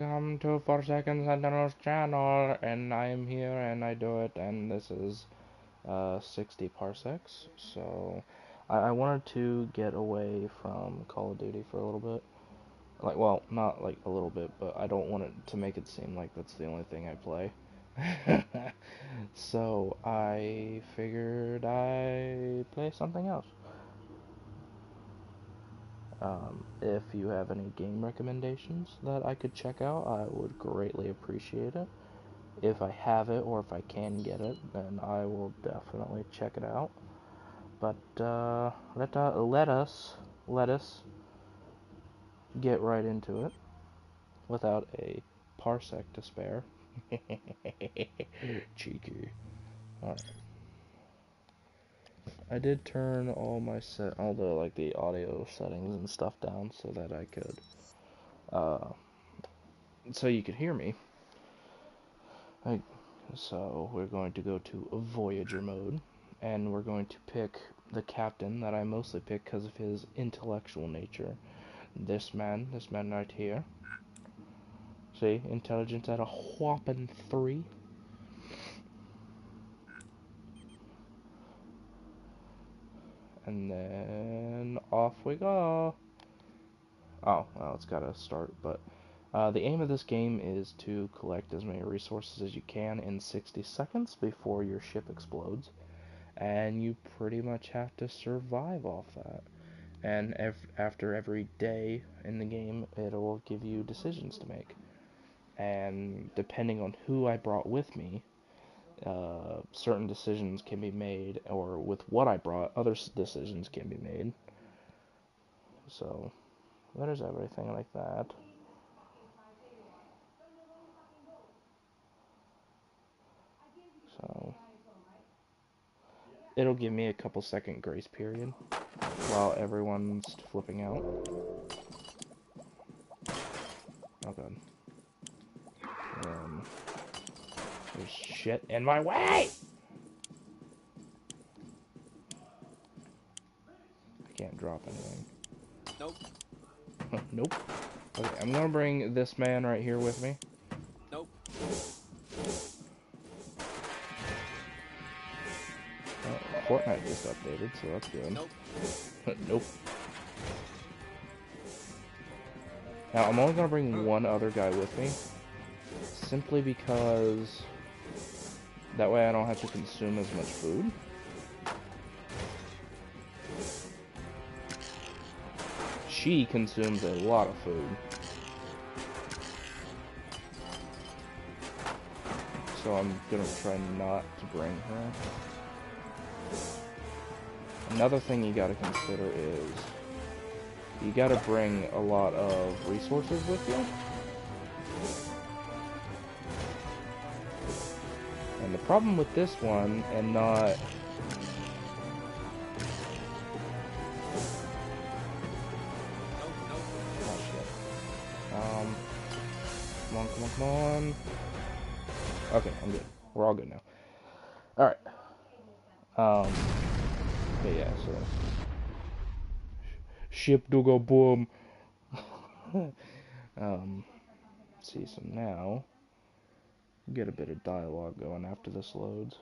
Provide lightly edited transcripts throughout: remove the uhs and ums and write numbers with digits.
Welcome to 4 Seconds Sentinel's channel, and I am here and I do it, and this is 60 parsecs. So I wanted to get away from Call of Duty for a little bit. Like, well, not like a little bit, but I don't want it to make it seem like that's the only thing I play. So I figured I'd play something else. If you have any game recommendations that I could check out, I would greatly appreciate it. If I have it or if I can get it, then I will definitely check it out. But let us get right into it without a parsec to spare. Cheeky. Alright. I did turn all the like the audio settings and stuff down so that I could uh so you could hear me. I, so we're going to go to Voyager mode, and we're going to pick the captain that I mostly pick because of his intellectual nature. This man right here. See, intelligence at a whopping 3. And then off we go. Oh, well, it's gotta start, but the aim of this game is to collect as many resources as you can in 60 seconds before your ship explodes. And you pretty much have to survive off that. And after every day in the game, it'll give you decisions to make. And depending on who I brought with me, certain decisions can be made, or with what I brought, other decisions can be made. So, there's everything like that. So, it'll give me a couple second grace period while everyone's flipping out. Oh god. There's shit in my way! I can't drop anything. Nope. Nope. Okay, I'm gonna bring this man right here with me. Nope. Fortnite just updated, so that's good. Nope. Nope. Now, I'm only gonna bring one other guy with me, simply because that way I don't have to consume as much food. She consumes a lot of food. So I'm gonna try not to bring her. Another thing you gotta consider is you gotta bring a lot of resources with you. And the problem with this one, and not... Oh shit. Come on. Okay, I'm good. We're all good now. Alright. But yeah, so... Ship do go boom. See, so now... get a bit of dialogue going after this loads.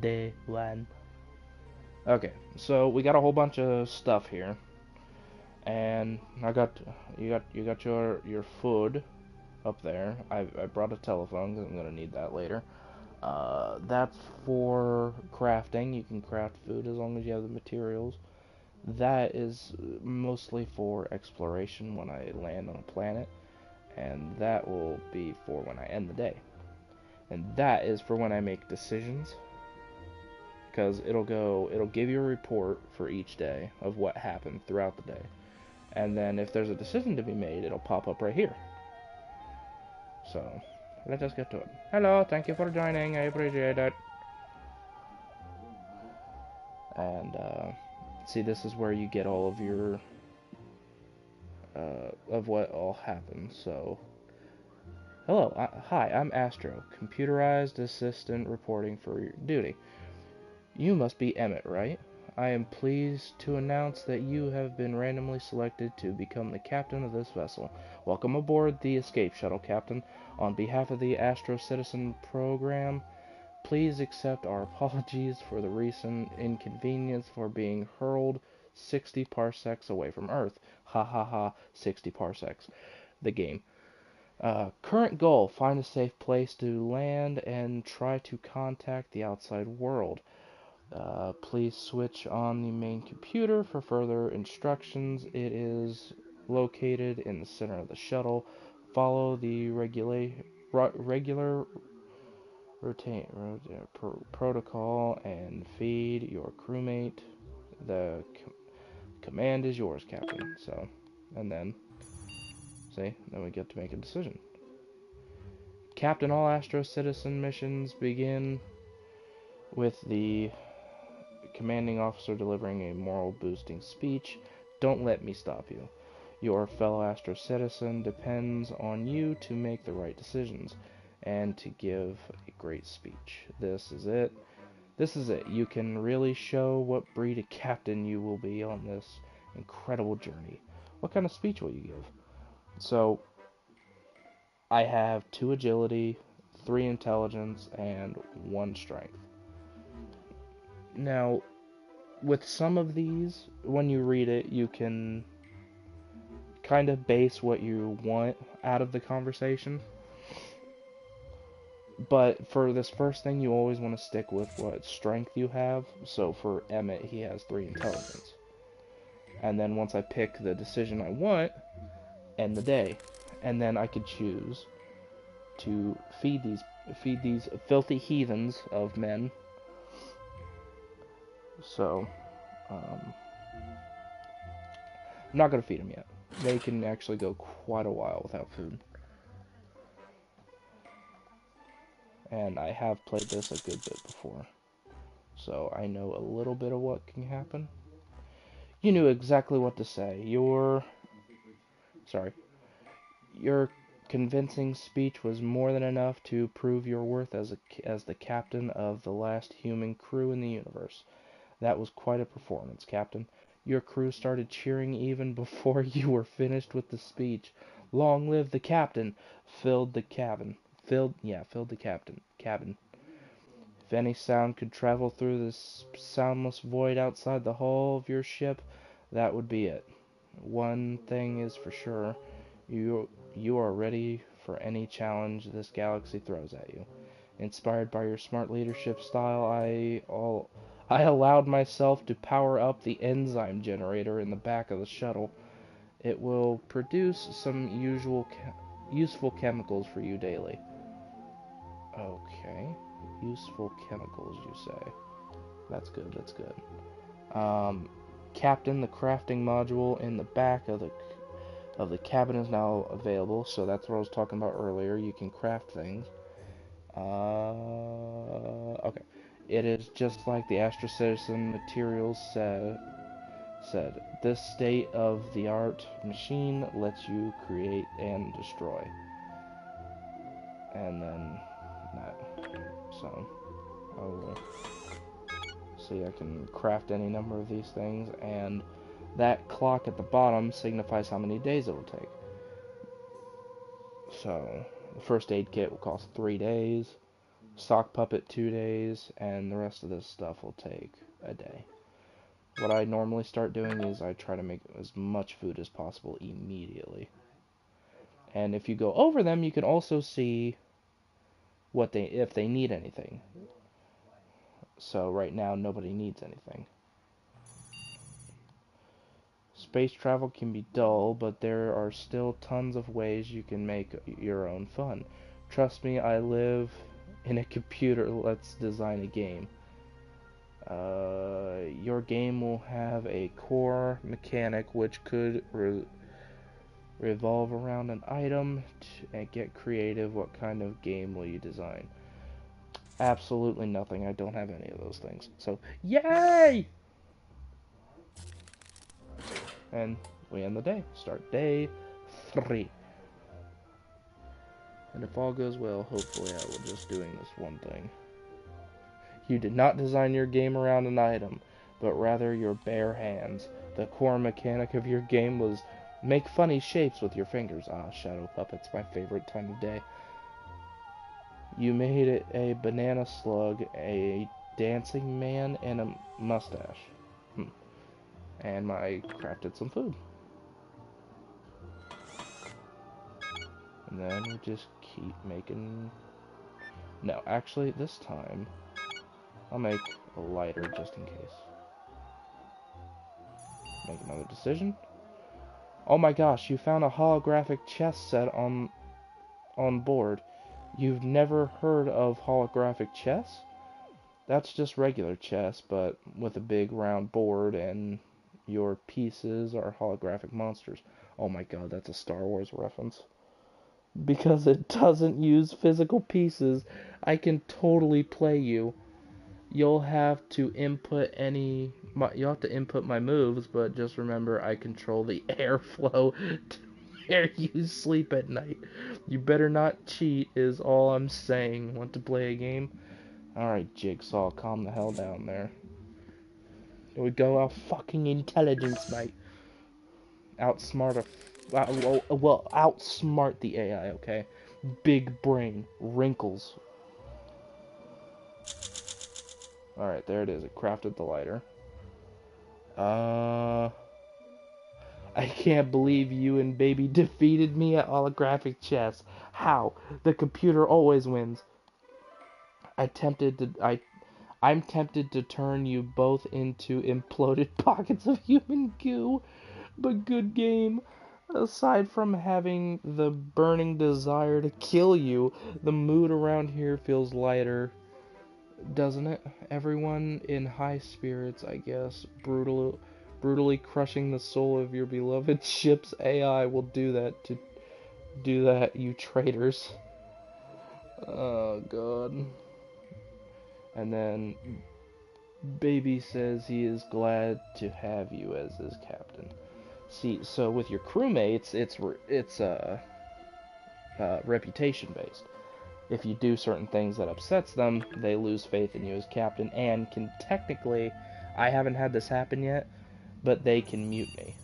Day one. Okay, so we got a whole bunch of stuff here, and you got your food up there. I brought a telephone because I'm gonna need that later. That's for crafting. You can craft food as long as you have the materials. That is mostly for exploration when I land on a planet, and that will be for when I end the day. And that is for when I make decisions, because it'll give you a report for each day of what happened throughout the day. And then if there's a decision to be made, it'll pop up right here. So, let us get to it. Hello, thank you for joining, I appreciate it. And see, this is where you get all of your of what all happens. So, hello, hi, I'm Astro, computerized assistant reporting for your duty. You must be Emmett, right? I am pleased to announce that you have been randomly selected to become the captain of this vessel. Welcome aboard the Escape Shuttle, Captain. On behalf of the Astro Citizen program, please accept our apologies for the recent inconvenience for being hurled 60 parsecs away from Earth. Ha ha ha, 60 parsecs. The game. Current goal, find a safe place to land and try to contact the outside world. Please switch on the main computer for further instructions. It is located in the center of the shuttle. Follow the regular protocol and feed your crewmate. The command is yours, Captain. So, and then, see, then we get to make a decision. Captain, all Astro Citizen missions begin with the commanding officer delivering a moral boosting speech. Don't let me stop you. Your fellow Astro Citizen depends on you to make the right decisions and to give a great speech. This is it. This is it. You can really show what breed of captain you will be on this incredible journey. What kind of speech will you give? So, I have 2 agility, 3 intelligence, and 1 strength. Now, with some of these, when you read it, you can kind of base what you want out of the conversation. But for this first thing, you always want to stick with what strength you have. So for Emmett, he has 3 intelligence. And then once I pick the decision I want, end the day. And then I could choose to feed these filthy heathens of men. So, I'm not going to feed them yet. They can actually go quite a while without food. And I have played this a good bit before. So I know a little bit of what can happen. You knew exactly what to say. Your convincing speech was more than enough to prove your worth as the captain of the last human crew in the universe. That was quite a performance, Captain. Your crew started cheering even before you were finished with the speech. Long live the captain! Filled the cabin. Filled the cabin. If any sound could travel through this soundless void outside the hull of your ship, that would be it. One thing is for sure, you are ready for any challenge this galaxy throws at you. Inspired by your smart leadership style, I allowed myself to power up the enzyme generator in the back of the shuttle. It will produce some useful chemicals for you daily. Okay. Useful chemicals, you say. That's good, that's good. Captain, the crafting module in the back of the cabin is now available, so that's what I was talking about earlier. You can craft things. Okay. It is just like the Astro Citizen materials said. This state-of-the-art machine lets you create and destroy. And then that. So, I will see, I can craft any number of these things, and that clock at the bottom signifies how many days it will take. So, the first aid kit will cost 3 days, sock puppet 2 days, and the rest of this stuff will take a day. What I normally start doing is I try to make as much food as possible immediately. And if you go over them, you can also see if they need anything. So right now, nobody needs anything. Space travel can be dull, but there are still tons of ways you can make your own fun. Trust me, I live in a computer. Let's design a game. Your game will have a core mechanic which could revolve around an item and get creative. What kind of game will you design? Absolutely nothing. I don't have any of those things. So, yay! And we end the day. Start day 3. And if all goes well, hopefully I will just doing this one thing. You did not design your game around an item, but rather your bare hands. The core mechanic of your game was make funny shapes with your fingers. Ah, shadow puppets, my favorite time of day. You made it a banana slug, a dancing man, and a mustache. And I crafted some food. And then we just keep making... No, actually, this time, I'll make a lighter just in case. Make another decision. Oh my gosh, you found a holographic chess set on board. You've never heard of holographic chess? That's just regular chess, but with a big round board, and your pieces are holographic monsters. Oh my god, that's a Star Wars reference. Because it doesn't use physical pieces, I can totally play you. You'll have to input my moves, but just remember I control the airflow to where you sleep at night. You better not cheat is all I'm saying. Want to play a game? Alright, Jigsaw, calm the hell down there. Here we go, our fucking intelligence, mate. Outsmart outsmart the AI, okay? Big brain, wrinkles. Alright, there it is. It crafted the lighter. I can't believe you and baby defeated me at holographic chess. How? The computer always wins. I'm tempted to turn you both into imploded pockets of human goo. But good game. Aside from having the burning desire to kill you, the mood around here feels lighter, doesn't it? Everyone in high spirits, I guess. Brutally crushing the soul of your beloved ship's AI will do that, you traitors. Oh god. And then baby says he is glad to have you as his captain. See, so with your crewmates, it's reputation based. If you do certain things that upsets them, they lose faith in you as captain, and can technically, I haven't had this happen yet, but they can mute me.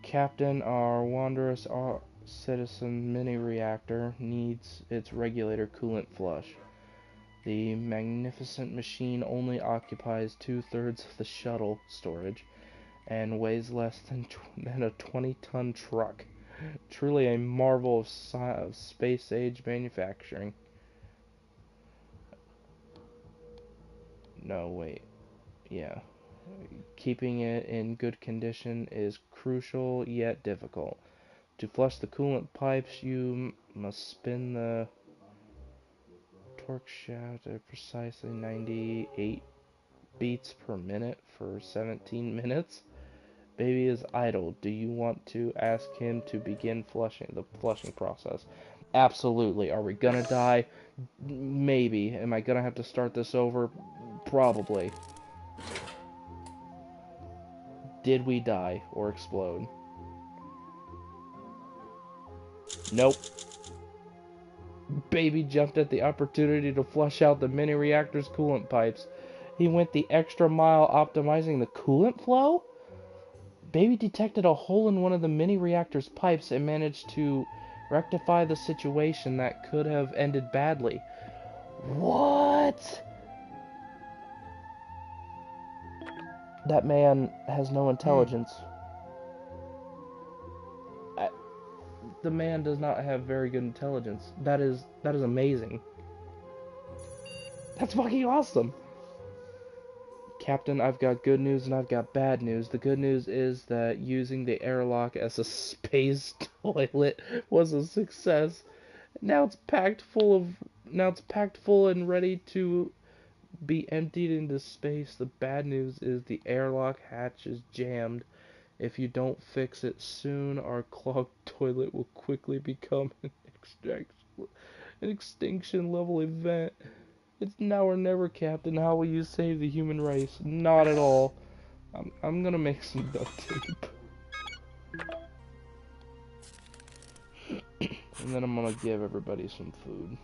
Captain, our wondrous citizen mini reactor needs its regulator coolant flush. The magnificent machine only occupies 2/3 of the shuttle storage and weighs less than a 20-ton truck. Truly a marvel of space-age manufacturing. No, wait. Yeah. Keeping it in good condition is crucial yet difficult. To flush the coolant pipes, you must spin the torque shaft at precisely 98 beats per minute for 17 minutes. Baby is idle. Do you want to ask him to begin the flushing process? Absolutely. Are we gonna die? Maybe. Am I gonna have to start this over? Probably. Did we die or explode? Nope. Baby jumped at the opportunity to flush out the mini reactor's coolant pipes. He went the extra mile optimizing the coolant flow? Baby detected a hole in one of the mini reactor's pipes and managed to rectify the situation that could have ended badly. What? That man has no intelligence. The man does not have very good intelligence. That is amazing. That's fucking awesome. Captain, I've got good news and I've got bad news. The good news is that using the airlock as a space toilet was a success. Now it's packed full and ready to be emptied into space. The bad news is the airlock hatch is jammed. If you don't fix it soon, our clogged toilet will quickly become an extinction level event. It's now or never, Captain. How will you save the human race? Not at all. I'm gonna make some duct tape. And then I'm gonna give everybody some food.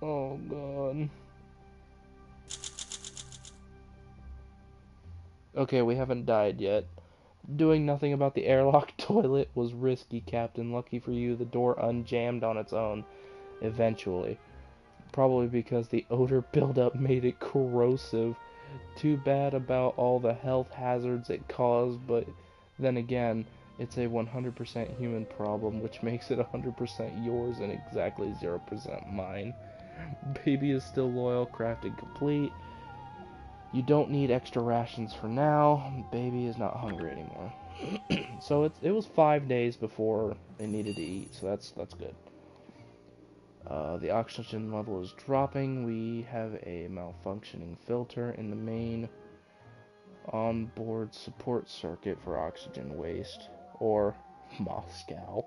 Oh, God. Okay, we haven't died yet. Doing nothing about the airlock toilet was risky, Captain. Lucky for you, the door unjammed on its own, eventually. Probably because the odor buildup made it corrosive. Too bad about all the health hazards it caused, but then again, it's a 100% human problem, which makes it 100% yours and exactly 0% mine. Baby is still loyal, crafted complete. You don't need extra rations for now. Baby is not hungry anymore. So it was 5 days before it needed to eat, so that's good. The oxygen level is dropping. We have a malfunctioning filter in the main onboard support circuit for oxygen waste, or Moscow,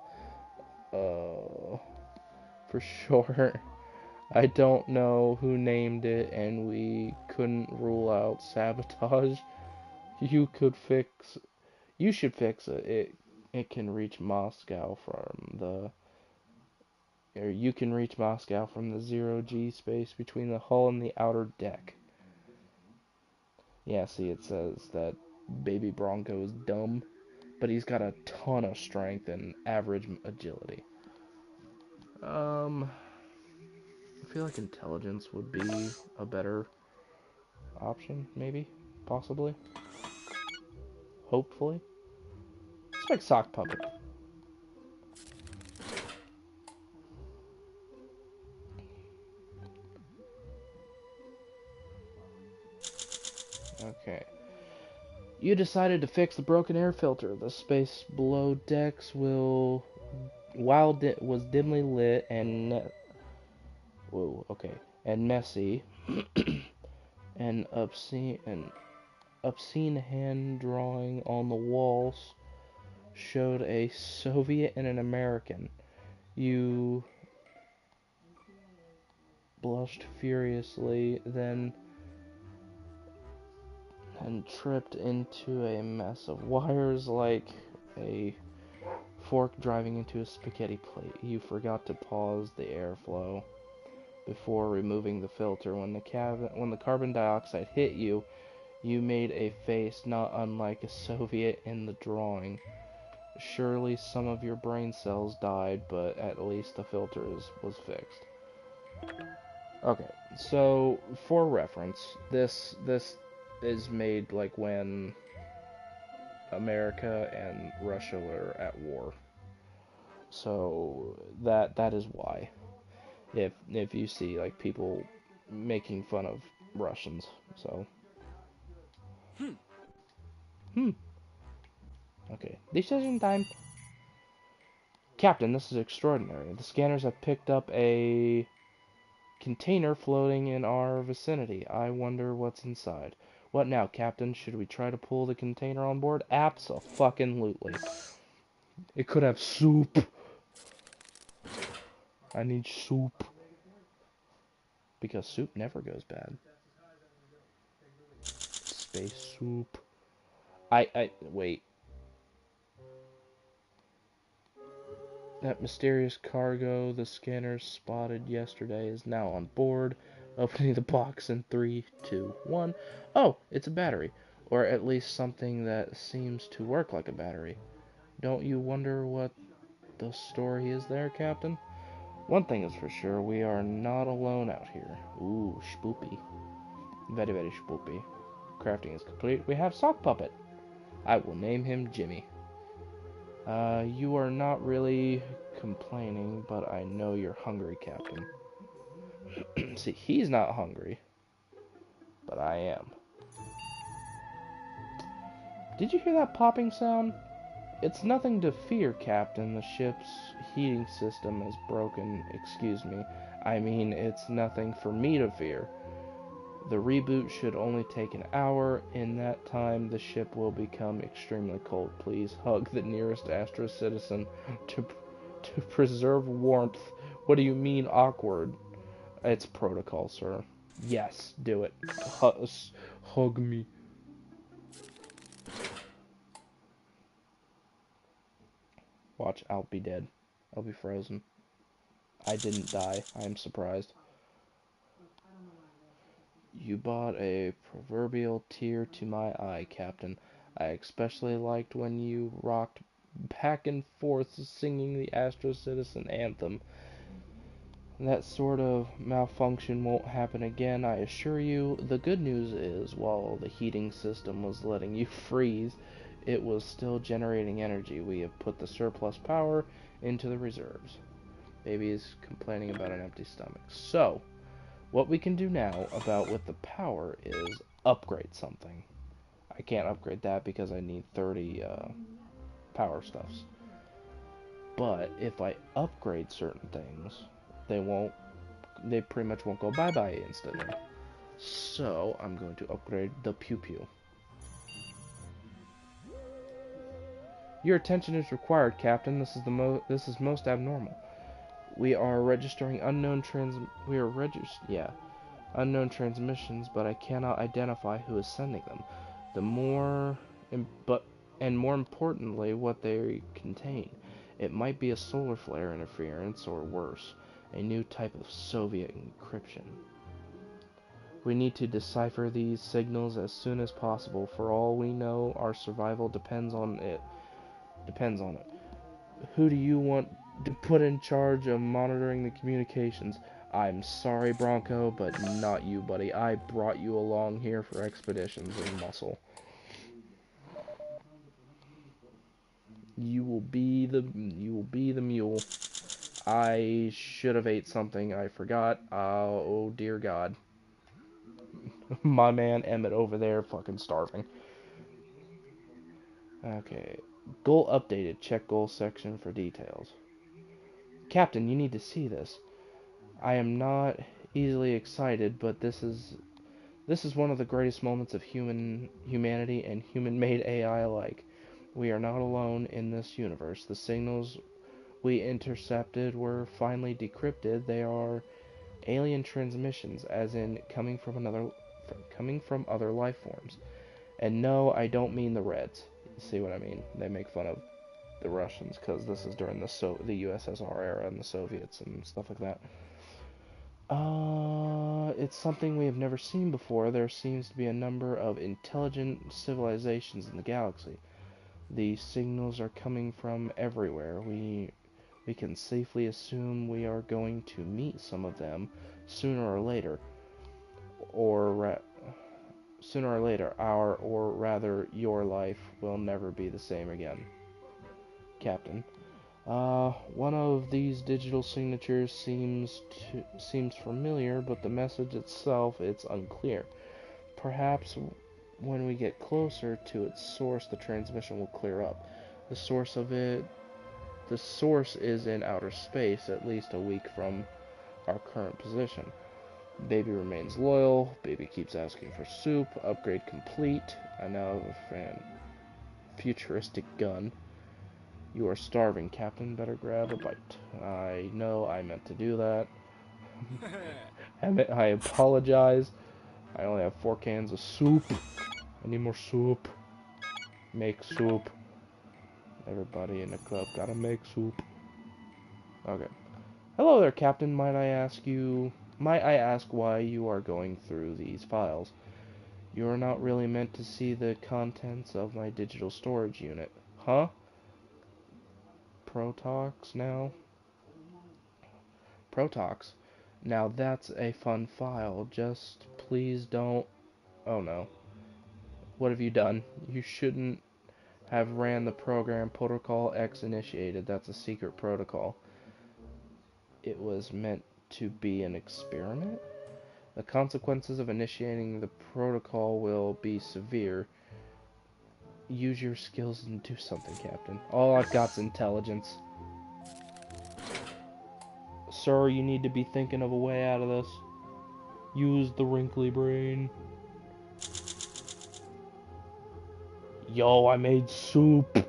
for sure. I don't know who named it, and we couldn't rule out sabotage. You should fix it. It can reach Moscow from the, or you can reach Moscow from the 0G space between the hull and the outer deck. Yeah, see, it says that Baby Bronco is dumb, but he's got a ton of strength and average agility. I feel like intelligence would be a better option, maybe, possibly, hopefully. Let's make sock puppet. Okay. You decided to fix the broken air filter. The space below decks was dimly lit and and messy, and obscene hand drawing on the walls showed a Soviet and an American. You blushed furiously, then and tripped into a mess of wires like a fork driving into a spaghetti plate. You forgot to pause the airflow before removing the filter. When the carbon dioxide hit you, you made a face not unlike a Soviet in the drawing. Surely some of your brain cells died, but at least the filter was fixed. Okay, so for reference, this is made like when America and Russia were at war. So that is why. If you see like people making fun of Russians, so okay. Decision time. Captain, this is extraordinary. The scanners have picked up a container floating in our vicinity. I wonder what's inside. What now, Captain? Should we try to pull the container on board? Abso-fucking-lutely. It could have soup. I need soup. Because soup never goes bad. Space soup. Wait. That mysterious cargo the scanners spotted yesterday is now on board. Opening the box in 3, 2, 1. Oh, it's a battery. Or at least something that seems to work like a battery. Don't you wonder what the story is there, Captain? One thing is for sure, we are not alone out here. Ooh, spoopy. Very, very spoopy. Crafting is complete. We have Sock Puppet. I will name him Jimmy. You are not really complaining, but I know you're hungry, Captain. See, he's not hungry, but I am. Did you hear that popping sound? It's nothing to fear, Captain. The ship's heating system is broken. Excuse me. I mean, it's nothing for me to fear. The reboot should only take an hour. In that time, the ship will become extremely cold. Please hug the nearest Astra citizen To preserve warmth. What do you mean awkward? It's protocol, sir. Yes, do it. Hug me. Watch, I'll be dead. I'll be frozen. I didn't die. I am surprised. You brought a proverbial tear to my eye, Captain. I especially liked when you rocked back and forth singing the Astro Citizen anthem. That sort of malfunction won't happen again, I assure you. The good news is, while the heating system was letting you freeze, it was still generating energy. We have put the surplus power into the reserves. Baby is complaining about an empty stomach. So, what we can do now about with the power is upgrade something. I can't upgrade that because I need 30 power stuffs. But if I upgrade certain things, they pretty much won't go bye-bye instantly. So I'm going to upgrade the Pew Pew. Your attention is required, Captain. This is most abnormal. We are registering unknown unknown transmissions, but I cannot identify who is sending them. More importantly, what they contain. It might be a solar flare interference, or worse, a new type of Soviet encryption. We need to decipher these signals as soon as possible. For all we know, our survival depends on it. Who do you want to put in charge of monitoring the communications? I'm sorry, Bronco, but not you, buddy. I brought you along here for expeditions and muscle. You will be the mule. I should have ate something. I forgot. Oh dear God. My man Emmett over there fucking starving. Okay. Goal updated. Check goal section for details. Captain, you need to see this. I am not easily excited, but this is one of the greatest moments of humanity and human-made AI alike. We are not alone in this universe. The signals we intercepted were finally decrypted. They are alien transmissions, as in coming from other life forms. And no, I don't mean the Reds. See what I mean? They make fun of the Russians because this is during the USSR era and the Soviets and stuff like that. It's something we have never seen before. There seems to be a number of intelligent civilizations in the galaxy. The signals are coming from everywhere. We can safely assume we are going to meet some of them sooner or later. Or rather, your life will never be the same again. Captain. One of these digital signatures seems familiar, but the message itself, it's unclear. Perhaps when we get closer to its source, the transmission will clear up. The source is in outer space, at least a week from our current position. Baby remains loyal. Baby keeps asking for soup. Upgrade complete. I now have a futuristic gun. You are starving, Captain. Better grab a bite. I know I meant to do that. I apologize. I only have 4 cans of soup. I need more soup. Make soup. Everybody in the club gotta make soup. Okay. Hello there, Captain. Might I ask why you are going through these files? You are not really meant to see the contents of my digital storage unit. Huh? Protox now? Protox? Now that's a fun file. Just please don't... Oh no. What have you done? You shouldn't have ran the program. Protocol X initiated. That's a secret protocol. It was meant to be an experiment? The consequences of initiating the protocol will be severe. Use your skills and do something, Captain. All I've got's intelligence. Sir, you need to be thinking of a way out of this. Use the wrinkly brain. Yo, I made soup.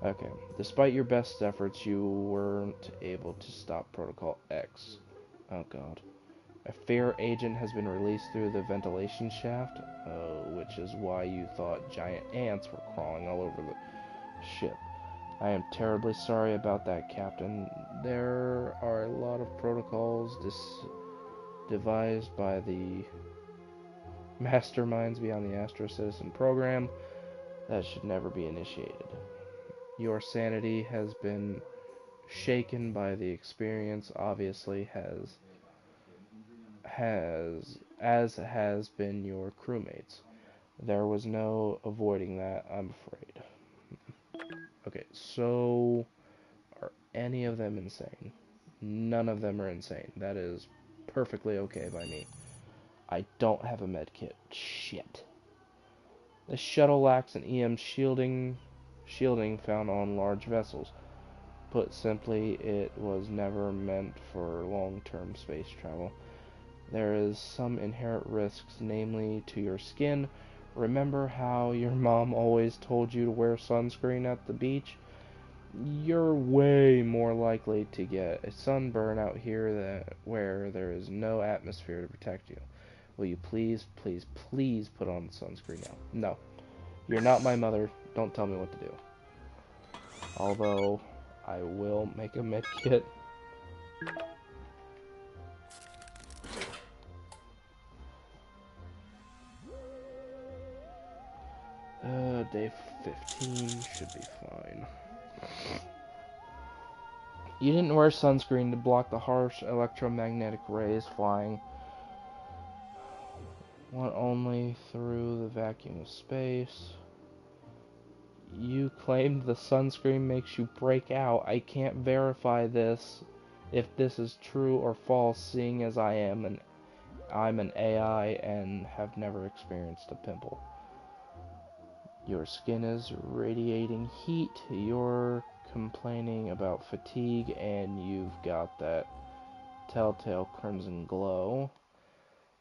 Okay. Despite your best efforts, you weren't able to stop Protocol X. Oh god. A fair agent has been released through the ventilation shaft, which is why you thought giant ants were crawling all over the ship. I am terribly sorry about that, Captain. There are a lot of protocols devised by the masterminds beyond the Astro Citizen program that should never be initiated. Your sanity has been shaken by the experience, obviously has been your crewmates. There was no avoiding that, I'm afraid. Okay, so are any of them insane? None of them are insane. That is perfectly okay by me. I don't have a medkit. Shit. The shuttle lacks an EM shielding found on large vessels. Put simply, it was never meant for long-term space travel. There is some inherent risks, namely to your skin. Remember how your mom always told you to wear sunscreen at the beach? You're way more likely to get a sunburn out here where there is no atmosphere to protect you. Will you please, please, please put on sunscreen now? No. You're not my mother. Don't tell me what to do. Although, I will make a med kit. Day 15 should be fine. You didn't wear sunscreen to block the harsh electromagnetic rays flying one only through the vacuum of space. You claimed the sunscreen makes you break out. I can't verify this if this is true or false, seeing as I'm an AI and have never experienced a pimple. Your skin is radiating heat. You're complaining about fatigue, and you've got that telltale crimson glow.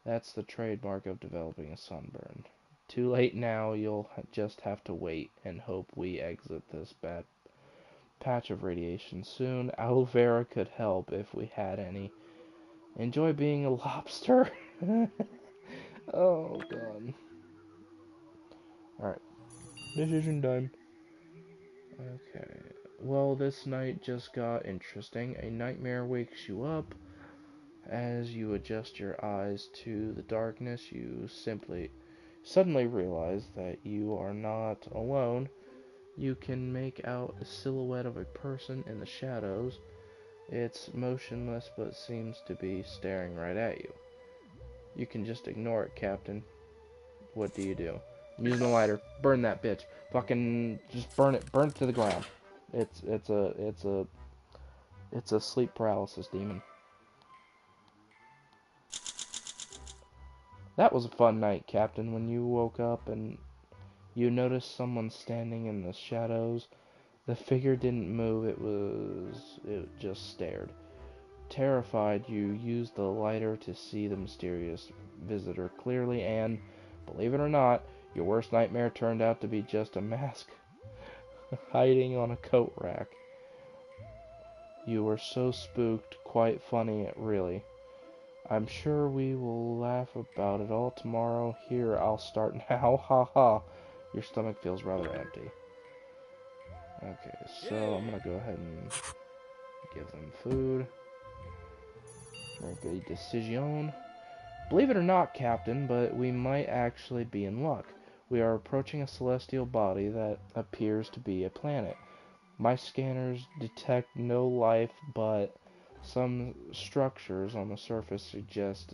That's the trademark of developing a sunburn. Too late now, you'll just have to wait and hope we exit this bad patch of radiation soon. Aloe vera could help if we had any. Enjoy being a lobster. Oh god. Alright. Decision time. Okay. Well, this night just got interesting. A nightmare wakes you up. As you adjust your eyes to the darkness, you suddenly realize that you are not alone. You can make out a silhouette of a person in the shadows. It's motionless but seems to be staring right at you. You can just ignore it, Captain. What do you do? I'm using a lighter. Burn that bitch. Fucking just burn it. Burn it to the ground. It's a sleep paralysis demon. That was a fun night, Captain, when you woke up and you noticed someone standing in the shadows. The figure didn't move, it just stared. Terrified, you used the lighter to see the mysterious visitor clearly, and, believe it or not, your worst nightmare turned out to be just a mask hiding on a coat rack. You were so spooked, quite funny, really. I'm sure we will laugh about it all tomorrow. Here, I'll start now. Ha ha. Your stomach feels rather empty. Okay, so I'm gonna go ahead and give them food. Make a decision. Believe it or not, Captain, but we might actually be in luck. We are approaching a celestial body that appears to be a planet. My scanners detect no life, but some structures on the surface suggest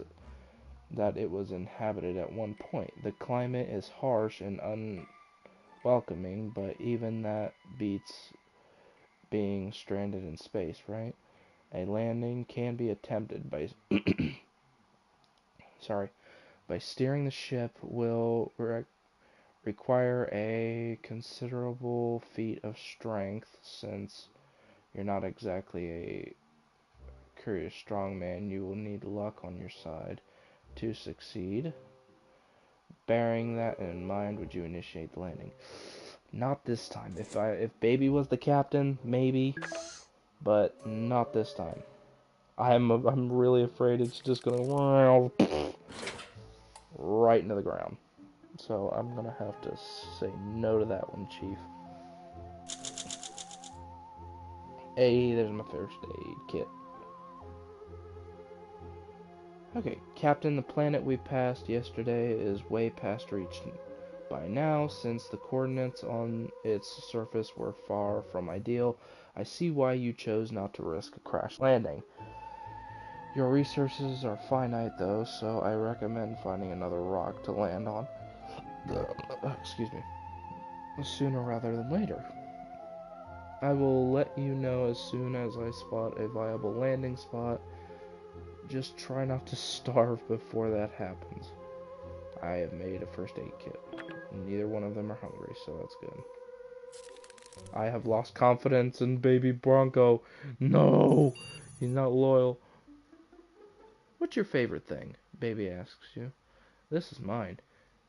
that it was inhabited at one point. The climate is harsh and unwelcoming, but even that beats being stranded in space, right? A landing can be attempted by by steering the ship will require a considerable feat of strength since you're not exactly a curious strong man. You will need luck on your side to succeed. Bearing that in mind, would you initiate the landing? Not this time. If baby was the captain, maybe, but not this time. I'm really afraid it's just gonna right into the ground. So I'm gonna have to say no to that one, Chief. Hey, there's my first aid kit. Okay, Captain, the planet we passed yesterday is way past reach by now. Since the coordinates on its surface were far from ideal, I see why you chose not to risk a crash landing. Your resources are finite though, so I recommend finding another rock to land on. Excuse me. Sooner rather than later. I will let you know as soon as I spot a viable landing spot. Just try not to starve before that happens. I have made a first aid kit. Neither one of them are hungry, so that's good. I have lost confidence in baby Bronco. No! He's not loyal. What's your favorite thing? Baby asks you. This is mine.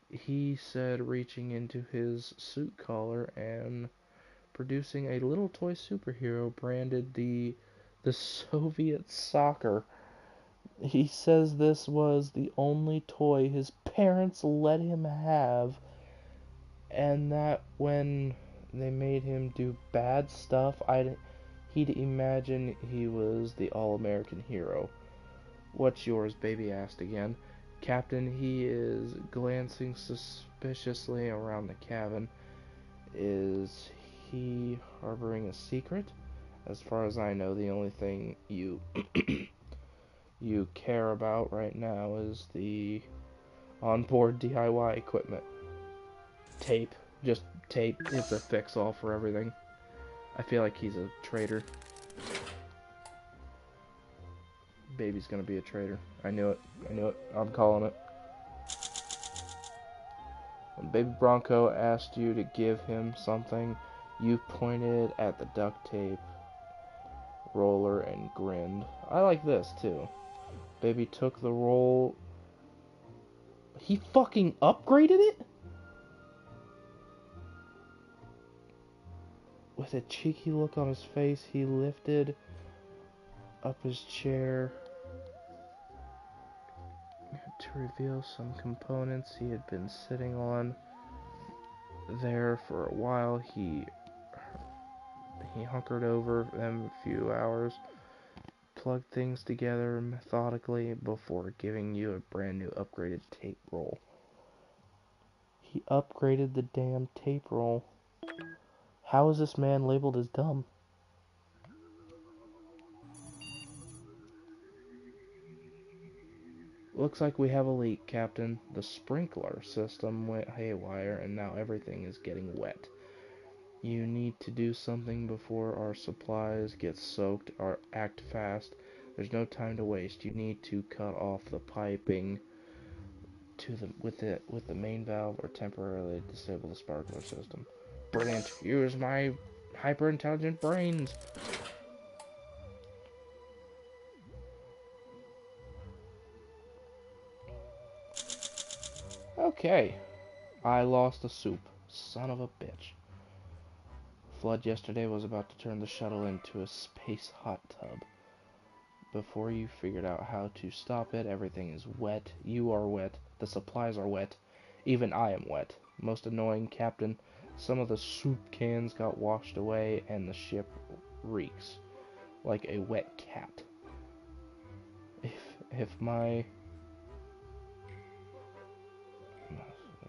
He said, reaching into his suit collar and producing a little toy superhero branded the Soviet soccer. He says this was the only toy his parents let him have, and that when they made him do bad stuff, he'd imagine he was the all-American hero. What's yours? Baby asked again. Captain, he is glancing suspiciously around the cabin. Is he harboring a secret? As far as I know, the only thing you you care about right now is the onboard DIY equipment. Tape. Just tape. It's a fix-all for everything. I feel like he's a traitor. Baby's gonna be a traitor. I knew it. I knew it. I'm calling it. When Baby Bronco asked you to give him something, you pointed at the duct tape roller and grinned. I like this, too. Baby took the roll. He fucking upgraded it? With a cheeky look on his face, he lifted up his chair to reveal some components he had been sitting on there for a while. He hunkered over them a few hours, plugged things together methodically before giving you a brand new upgraded tape roll. He upgraded the damn tape roll. How is this man labeled as dumb? Looks like we have a leak, Captain. The sprinkler system went haywire and now everything is getting wet. You need to do something before our supplies get soaked or act fast. There's no time to waste. You need to cut off the piping to with the main valve or temporarily disable the sprinkler system. Brilliant. Use my hyper intelligent brains. Okay. I lost the soup. Son of a bitch. Flood yesterday was about to turn the shuttle into a space hot tub. Before you figured out how to stop it, everything is wet. You are wet. The supplies are wet. Even I am wet. Most annoying, Captain. Some of the soup cans got washed away and the ship reeks like a wet cat. If my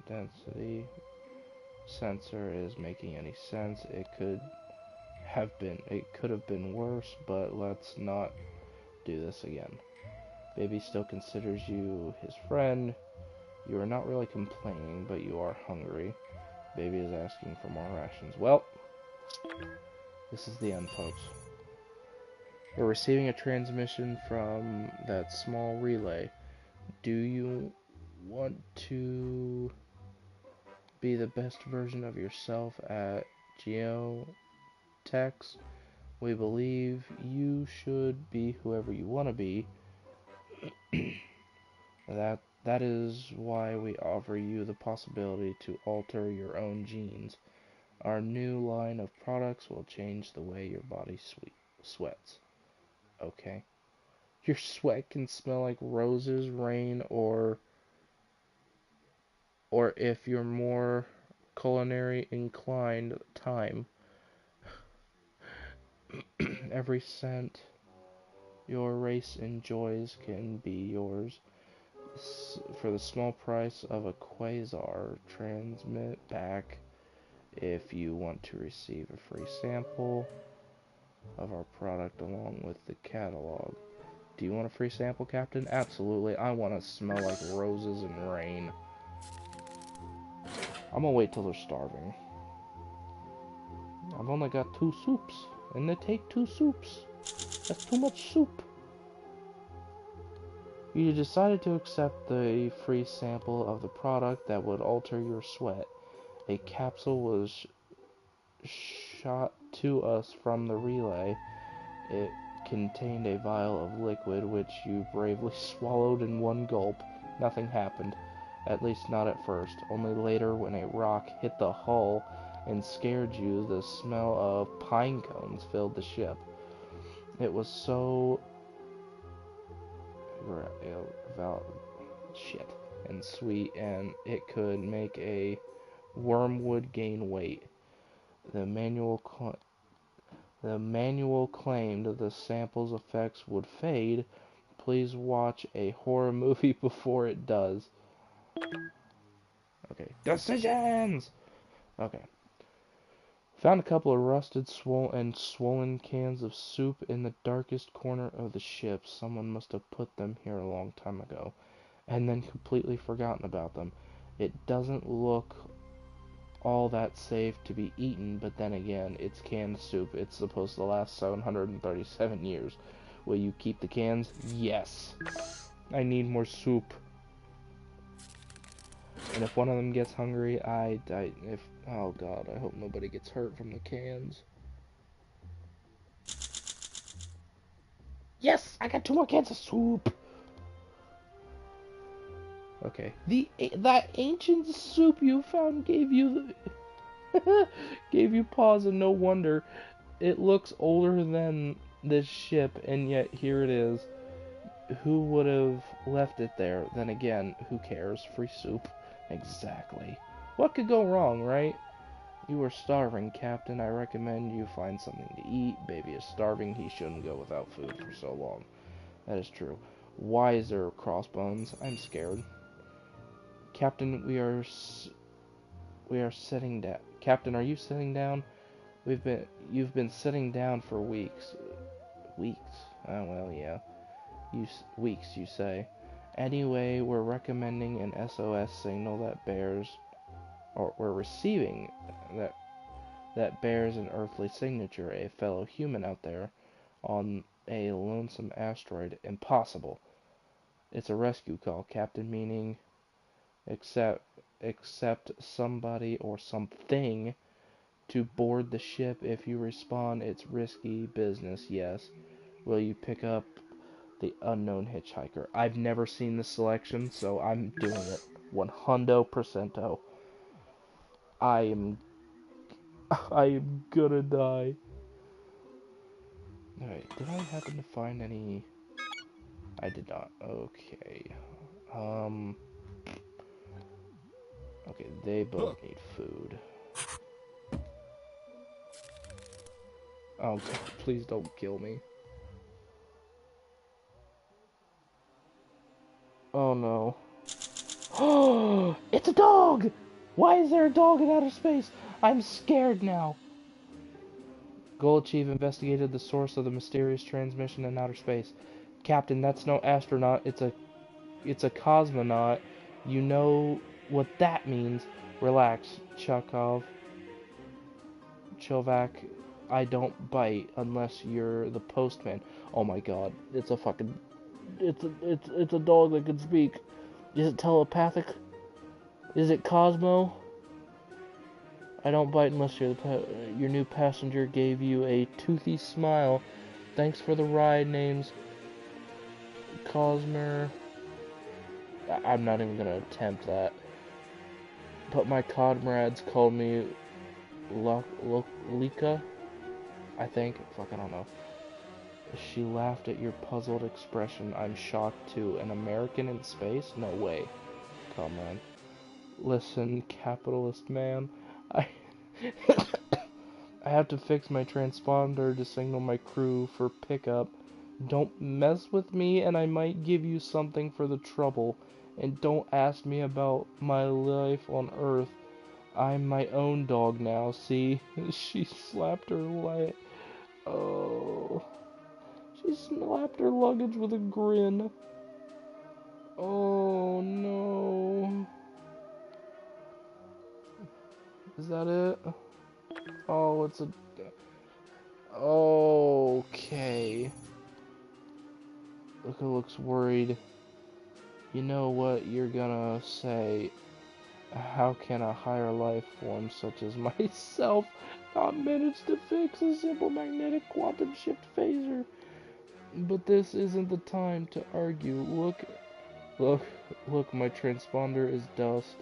density sensor is making any sense, it could have been worse, but let's not do this again. Baby still considers you his friend. You are not really complaining, but you are hungry. Baby is asking for more rations. Well, this is the end, folks. We're receiving a transmission from that small relay. Do you want to be the best version of yourself at Geotex? We believe you should be whoever you want to be. That is why we offer you the possibility to alter your own genes. Our new line of products will change the way your body sweats. Okay. Your sweat can smell like roses, rain, or if you're more culinary inclined, thyme. Every scent your race enjoys can be yours for the small price of a quasar. Transmit back if you want to receive a free sample of our product along with the catalog. Do you want a free sample, Captain? Absolutely. I want to smell like roses and rain. I'm gonna wait till they're starving. I've only got 2 soups, and they take 2 soups. That's too much soup. You decided to accept the free sample of the product that would alter your sweat. A capsule was shot to us from the relay. It contained a vial of liquid which you bravely swallowed in one gulp. Nothing happened. At least not at first. Only later, when a rock hit the hull and scared you, the smell of pine cones filled the ship. It was so shit and sweet, and it could make a wormwood gain weight. The manual claimed the sample's effects would fade. Please watch a horror movie before it does. Okay. Decisions! Okay. Found a couple of rusted, swollen cans of soup in the darkest corner of the ship. Someone must have put them here a long time ago, and then completely forgotten about them. It doesn't look all that safe to be eaten, but then again, it's canned soup. It's supposed to last 737 years. Will you keep the cans? Yes. I need more soup. And if one of them gets hungry, oh god, I hope nobody gets hurt from the cans. Yes, I got 2 more cans of soup. Okay, that ancient soup you found gave you gave you pause, and no wonder. It looks older than this ship, and yet here it is. Who would have left it there? Then again, who cares? Free soup. Exactly. What could go wrong, right? You are starving, Captain. I recommend you find something to eat. Baby is starving. He shouldn't go without food for so long. That is true. Why is there crossbones? I'm scared. Captain, we are sitting down. Captain, are you sitting down? You've been sitting down for weeks. Weeks? Oh, well, yeah. Weeks, you say. Anyway, we're recommending an SOS signal that bears, or we're receiving that bears an earthly signature, a fellow human out there on a lonesome asteroid. Impossible. It's a rescue call, Captain, meaning except somebody or something to board the ship. If you respond, it's risky business, yes. Will you pick up the unknown hitchhiker? I've never seen this selection, so I'm doing it 100%. I am gonna die. Alright, did I happen to find any? I did not. Okay. Okay, they both need food. Oh god, please don't kill me. Oh no. Oh, it's a dog! Why is there a dog in outer space? I'm scared now. Goal achieved. Investigated the source of the mysterious transmission in outer space. Captain, that's no astronaut. It's a cosmonaut. You know what that means. Relax, Chovak. I don't bite unless you're the postman. Oh my god, it's a fucking it's a dog that can speak. Is it telepathic? Is it Cosmo? I don't bite unless you're your new passenger gave you a toothy smile. Thanks for the ride. Name's Cosmer. I'm not even gonna attempt that. But my comrades called me Lika, I think. Fuck, I don't know. She laughed at your puzzled expression. I'm shocked too. An American in space? No way, comrade. Listen, capitalist man. I I have to fix my transponder to signal my crew for pickup. Don't mess with me and I might give you something for the trouble. And don't ask me about my life on Earth. I'm my own dog now, see? She slapped her leg. Oh. She slapped her luggage with a grin. Oh no. Is that it? Oh, it's a... Okay. Luca looks worried. You know what you're gonna say. How can a higher life form such as myself not manage to fix a simple magnetic quantum shift phaser? But this isn't the time to argue. Look, look, my transponder is dust,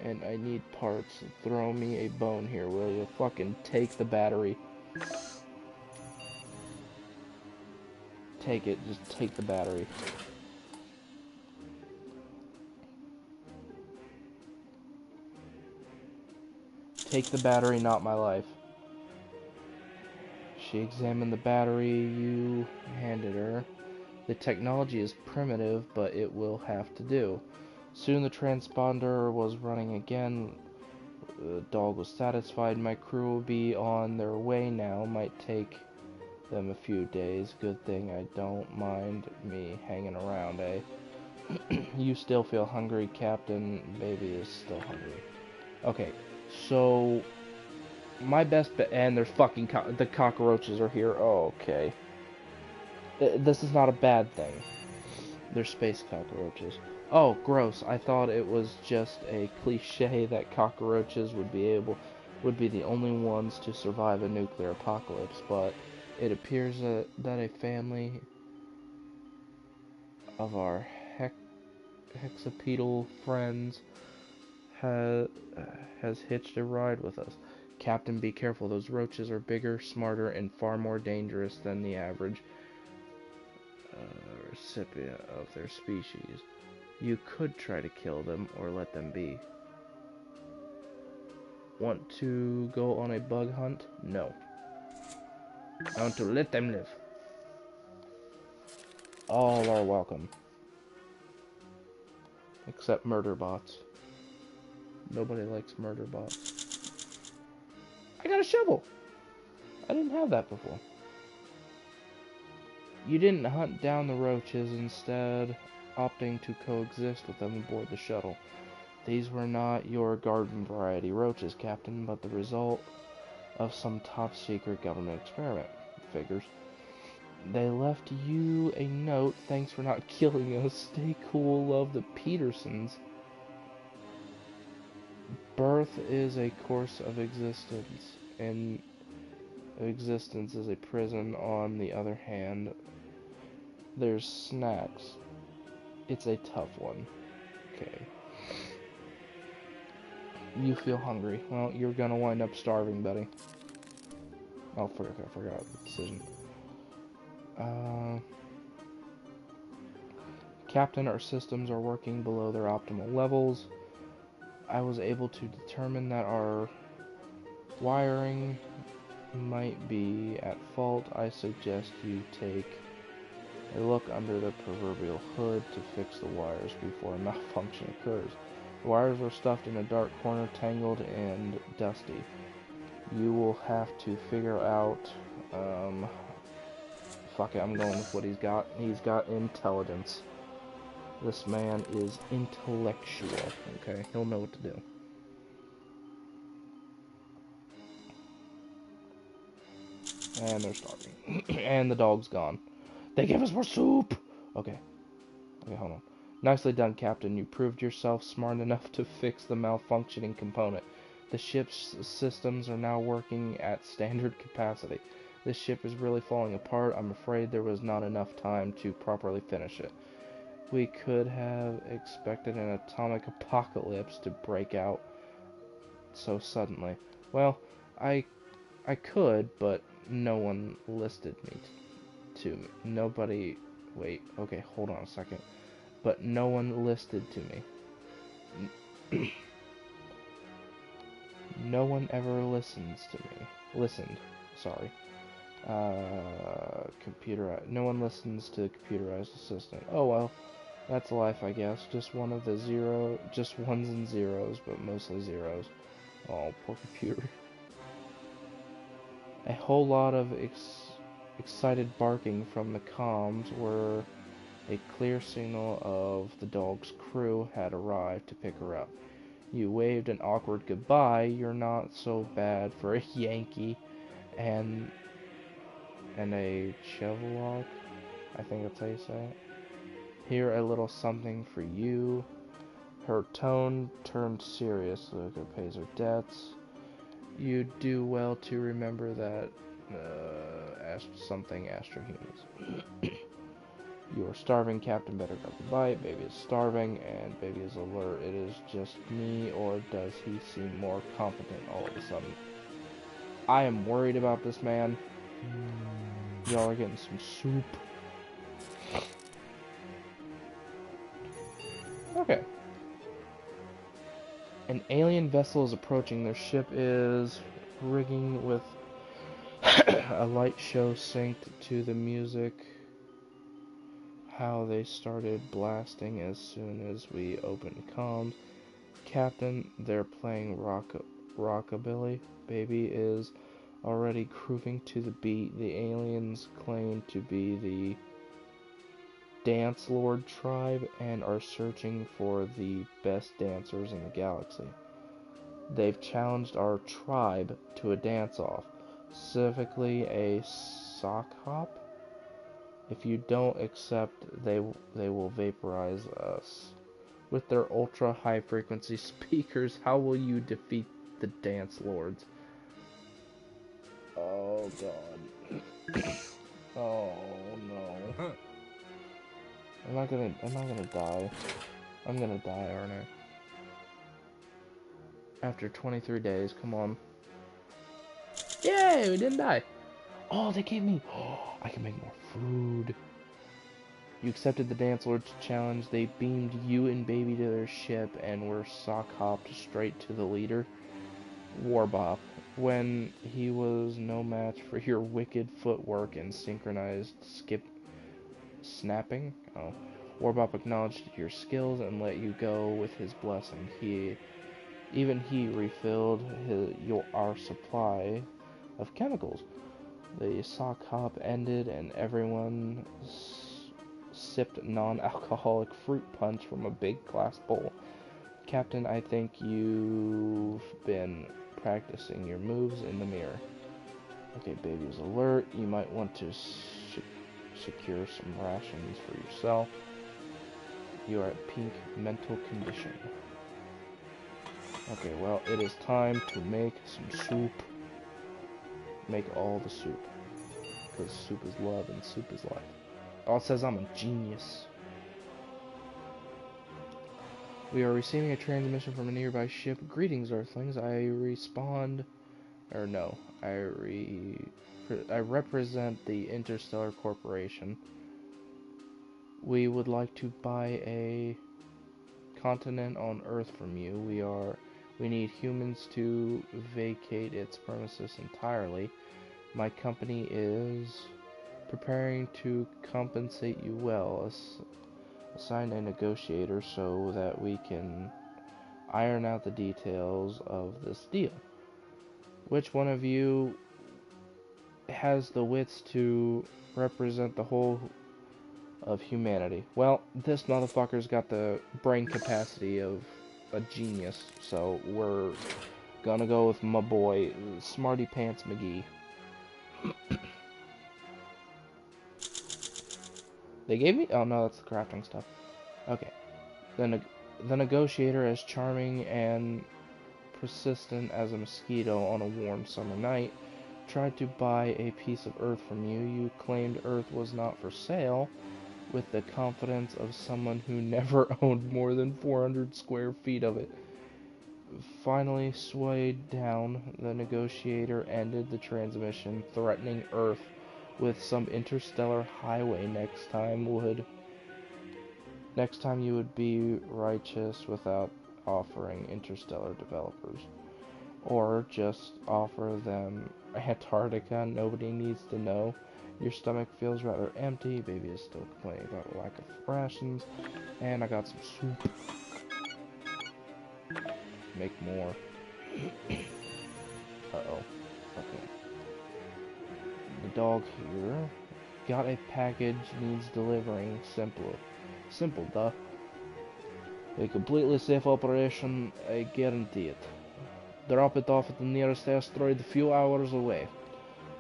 and I need parts. Throw me a bone here, will you? Fucking take the battery. Take it, just take the battery. Take the battery, not my life. She examined the battery you handed her. The technology is primitive, but it will have to do. Soon the transponder was running again. The dog was satisfied. My crew will be on their way now. Might take them a few days. Good thing I don't mind me hanging around, eh? You still feel hungry, Captain? Baby is still hungry. Okay, so my best bet, and there's fucking the cockroaches are here. Oh, okay. This is not a bad thing. They're space cockroaches. Oh, gross. I thought it was just a cliche that cockroaches would be the only ones to survive a nuclear apocalypse, but it appears that a family of our hexapedal friends has hitched a ride with us. Captain, be careful. Those roaches are bigger, smarter, and far more dangerous than the average recipient of their species. You could try to kill them or let them be. Want to go on a bug hunt? No. I want to let them live. All are welcome. Except murder bots. Nobody likes murder bots. I got a shovel! I didn't have that before. You didn't hunt down the roaches, instead opting to coexist with them aboard the shuttle. These were not your garden variety roaches, Captain, but the result of some top-secret government experiment. Figures. They left you a note. Thanks for not killing us. Stay cool. Love, the Petersons. Birth is a course of existence, and existence is a prison. On the other hand, there's snacks. It's a tough one. Okay. You feel hungry. Well, you're gonna wind up starving, buddy. Oh, I forgot the decision. Captain, our systems are working below their optimal levels. I was able to determine that our wiring might be at fault. I suggest you take a look under the proverbial hood to fix the wires before a malfunction occurs. The wires are stuffed in a dark corner, tangled and dusty. You will have to figure out, fuck it, I'm going with what he's got. He's got intelligence. This man is intellectual, okay? He'll know what to do. And they're starving. And the dog's gone. They gave us more soup! Okay. Okay, hold on. Nicely done, Captain. You proved yourself smart enough to fix the malfunctioning component. The ship's systems are now working at standard capacity. This ship is really falling apart. I'm afraid there was not enough time to properly finish it. We could have expected an atomic apocalypse to break out so suddenly. Well, I could, but no one listed me to me. Nobody. Wait. Okay, hold on a second. But no one listed to me. No one ever listens to me. Listened. Sorry. No one listens to the computerized assistant. Oh well, that's life, I guess. Just ones and zeros, but mostly zeros. Oh, poor computer. A whole lot of excited barking from the comms were a clear signal of the dog's crew had arrived to pick her up. You waved an awkward goodbye. You're not so bad for a Yankee and a Chevrolet. I think that's how you say it. Here, a little something for you. Her tone turned serious. Luca pays her debts. You do well to remember that something astrohumans. You are starving, Captain. Better grab a bite. Baby is starving, and baby is alert. It is just me, or does he seem more competent all of a sudden? I am worried about this man. Y'all are getting some soup. Okay. An alien vessel is approaching. Their ship is rigging with a light show synced to the music. How they started blasting as soon as we opened comms. Captain, they're playing rockabilly. Baby is already grooving to the beat. The aliens claim to be the Dance Lord tribe and are searching for the best dancers in the galaxy. They've challenged our tribe to a dance-off, specifically a sock hop. If you don't accept, they will vaporize us. With their ultra high frequency speakers, how will you defeat the Dance Lords? Oh god. Oh no. Am I gonna die? I'm gonna die, aren't I? After 23 days, come on. Yay, we didn't die. Oh, they gave me... Oh, I can make more food. You accepted the Dance Lord's challenge. They beamed you and Baby to their ship and were sock-hopped straight to the leader, Warbop, when he was no match for your wicked footwork and synchronized snapping. Oh. Warbop acknowledged your skills and let you go with his blessing. He refilled our supply of chemicals. The sock hop ended and everyone sipped non-alcoholic fruit punch from a big glass bowl. Captain, I think you've been practicing your moves in the mirror. Okay, baby is alert. You might want to secure some rations for yourself. You are at peak mental condition. Okay, well, it is time to make some soup. Make all the soup. Because soup is love and soup is life. Oh, it says I'm a genius. We are receiving a transmission from a nearby ship. Greetings, Earthlings. I represent the Interstellar Corporation. We would like to buy a continent on Earth from you. We need humans to vacate its premises entirely. My company is preparing to compensate you well. Assign a negotiator so that we can iron out the details of this deal. Which one of you has the wits to represent the whole of humanity? Well, this motherfucker's got the brain capacity of a genius, so we're gonna go with my boy, Smarty Pants McGee. They gave me... Oh, no, that's the crafting stuff. Okay. The negotiator, as charming and persistent as a mosquito on a warm summer night, tried to buy a piece of Earth from you. You claimed Earth was not for sale, with the confidence of someone who never owned more than 400 square feet of it. Finally swayed down, the negotiator ended the transmission, threatening Earth with some interstellar highway next time you would be righteous without offering interstellar developers. Or just offer them Antarctica, nobody needs to know. Your stomach feels rather empty, baby is still complaining about a lack of rations, and I got some soup. Make more. Uh-oh. Okay. The dog here got a package, needs delivering. Simple, duh. A completely safe operation, I guarantee it. Drop it off at the nearest asteroid a few hours away.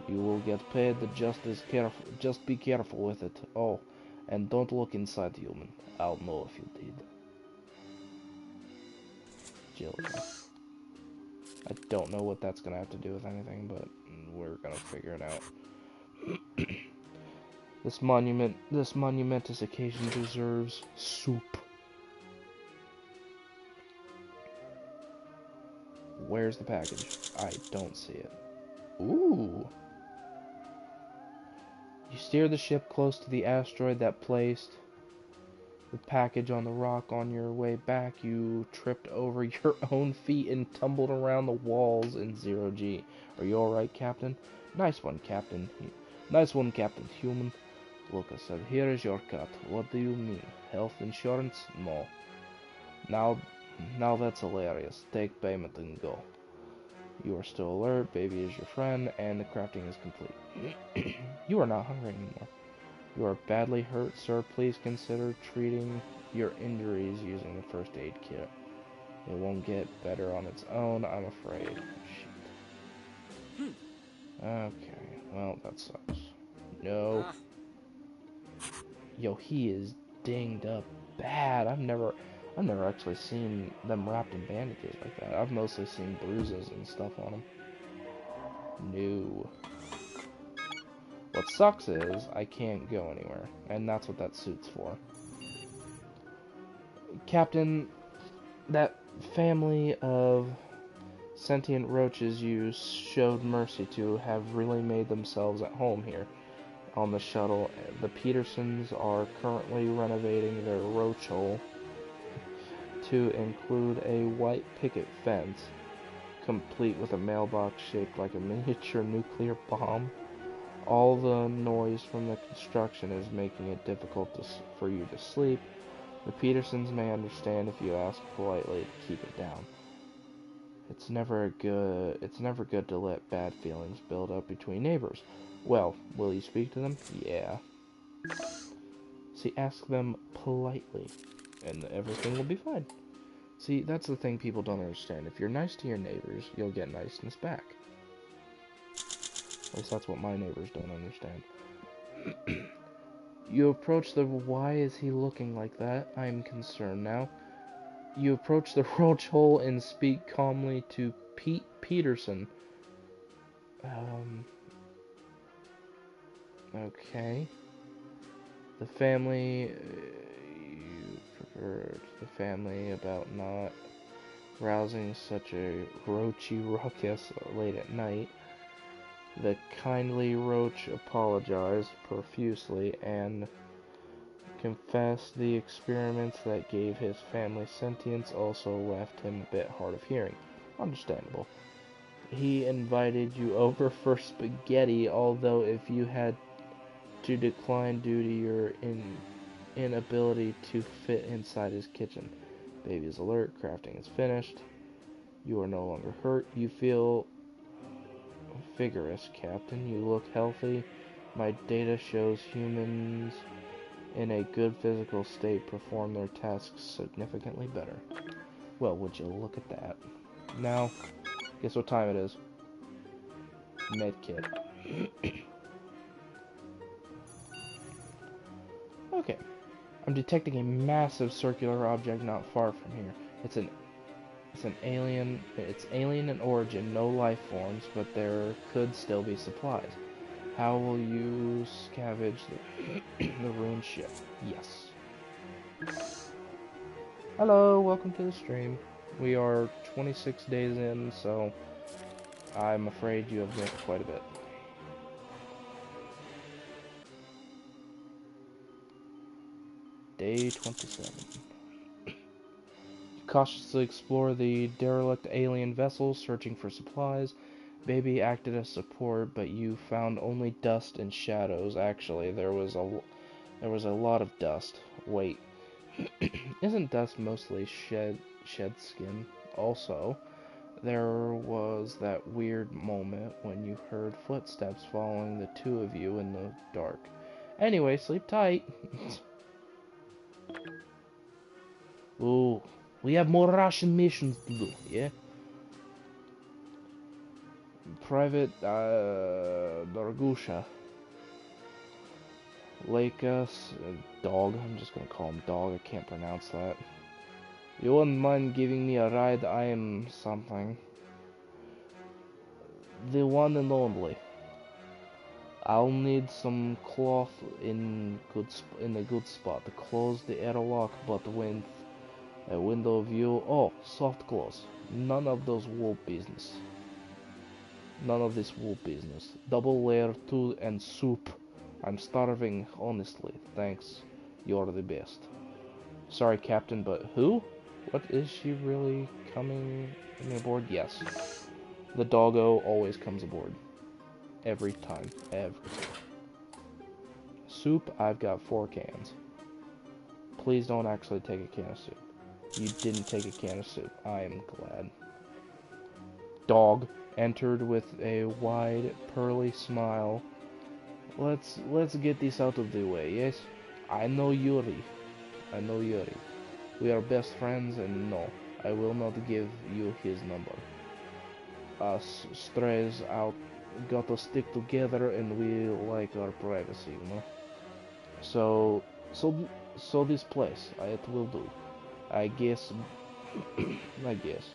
You will get paid, just be careful with it. Oh, and don't look inside, human. I'll know if you did. Jill. I don't know what that's gonna have to do with anything, but we're gonna figure it out. This monumentous occasion deserves soup. Where's the package? I don't see it. Ooh. You steer the ship close to the asteroid that placed the package on the rock. On your way back, you tripped over your own feet and tumbled around the walls in 0G. Are you alright, Captain? Nice one, Captain. Nice one, Captain Human. Look, I said, here is your cut. What do you mean? Health insurance? No. Now that's hilarious. Take payment and go. You are still alert, baby is your friend, and the crafting is complete. You are not hungry anymore. You are badly hurt, sir. Please consider treating your injuries using the first aid kit. It won't get better on its own, I'm afraid. Shit. Okay, well, that sucks. No. Yo, he is dinged up bad. I've never actually seen them wrapped in bandages like that. I've mostly seen bruises and stuff on them. No. What sucks is, I can't go anywhere, and that's what that suit's for. Captain, that family of sentient roaches you showed mercy to have really made themselves at home here on the shuttle. The Petersons are currently renovating their roach hole to include a white picket fence, complete with a mailbox shaped like a miniature nuclear bomb. All the noise from the construction is making it difficult for you to sleep. The Petersons may understand if you ask politely to keep it down. It's never good to let bad feelings build up between neighbors. Well, will you speak to them? Yeah. See, ask them politely, and everything will be fine. See, that's the thing people don't understand. If you're nice to your neighbors, you'll get niceness back. At least that's what my neighbors don't understand. You approach the... Why is he looking like that? I'm concerned now. You approach the roach hole and speak calmly to Pete Peterson. Okay. The family... you preferred the family about not rousing such a roachy ruckus late at night. The kindly roach apologized profusely and confessed the experiments that gave his family sentience also left him a bit hard of hearing. Understandable. He invited you over for spaghetti, although if you had to decline due to your inability to fit inside his kitchen. Baby is alert, crafting is finished. You are no longer hurt. You feel vigorous, Captain. You look healthy. My data shows humans in a good physical state perform their tasks significantly better. Well, would you look at that. Now, guess what time it is? Medkit. Okay. I'm detecting a massive circular object not far from here. It's alien in origin, no life forms, but there could still be supplies. How will you scavenge the ruined ship? Yes. Hello, welcome to the stream. We are 26 days in, so I'm afraid you have missed quite a bit. Day 27. You cautiously explore the derelict alien vessel, searching for supplies. Baby acted as support, but you found only dust and shadows. Actually, there was a lot of dust. Wait, isn't dust mostly shed skin? Also, there was that weird moment when you heard footsteps following the two of you in the dark. Anyway, sleep tight. Ooh, we have more Russian missions to do, yeah? Private, Dorgusha. Lakes, dog. I'm just gonna call him dog. I can't pronounce that. You wouldn't mind giving me a ride? I am something. The one and only. I'll need some cloth in a good spot to close the airlock, but with a window view. Oh, soft close. None of those wool business. None of this wool business. Double layer 2 and soup. I'm starving, honestly. Thanks. You're the best. Sorry, Captain, but who? What, is she really coming aboard? Yes. The doggo always comes aboard. Every time. Every time. Soup, I've got 4 cans. Please don't actually take a can of soup. You didn't take a can of soup. I am glad. Dog entered with a wide, pearly smile. Let's get this out of the way, yes? I know Yuri. I know Yuri. We are best friends, and no, I will not give you his number. Us strays out gotta stick together, and we like our privacy, you know? So this place, it will do. I guess, I guess.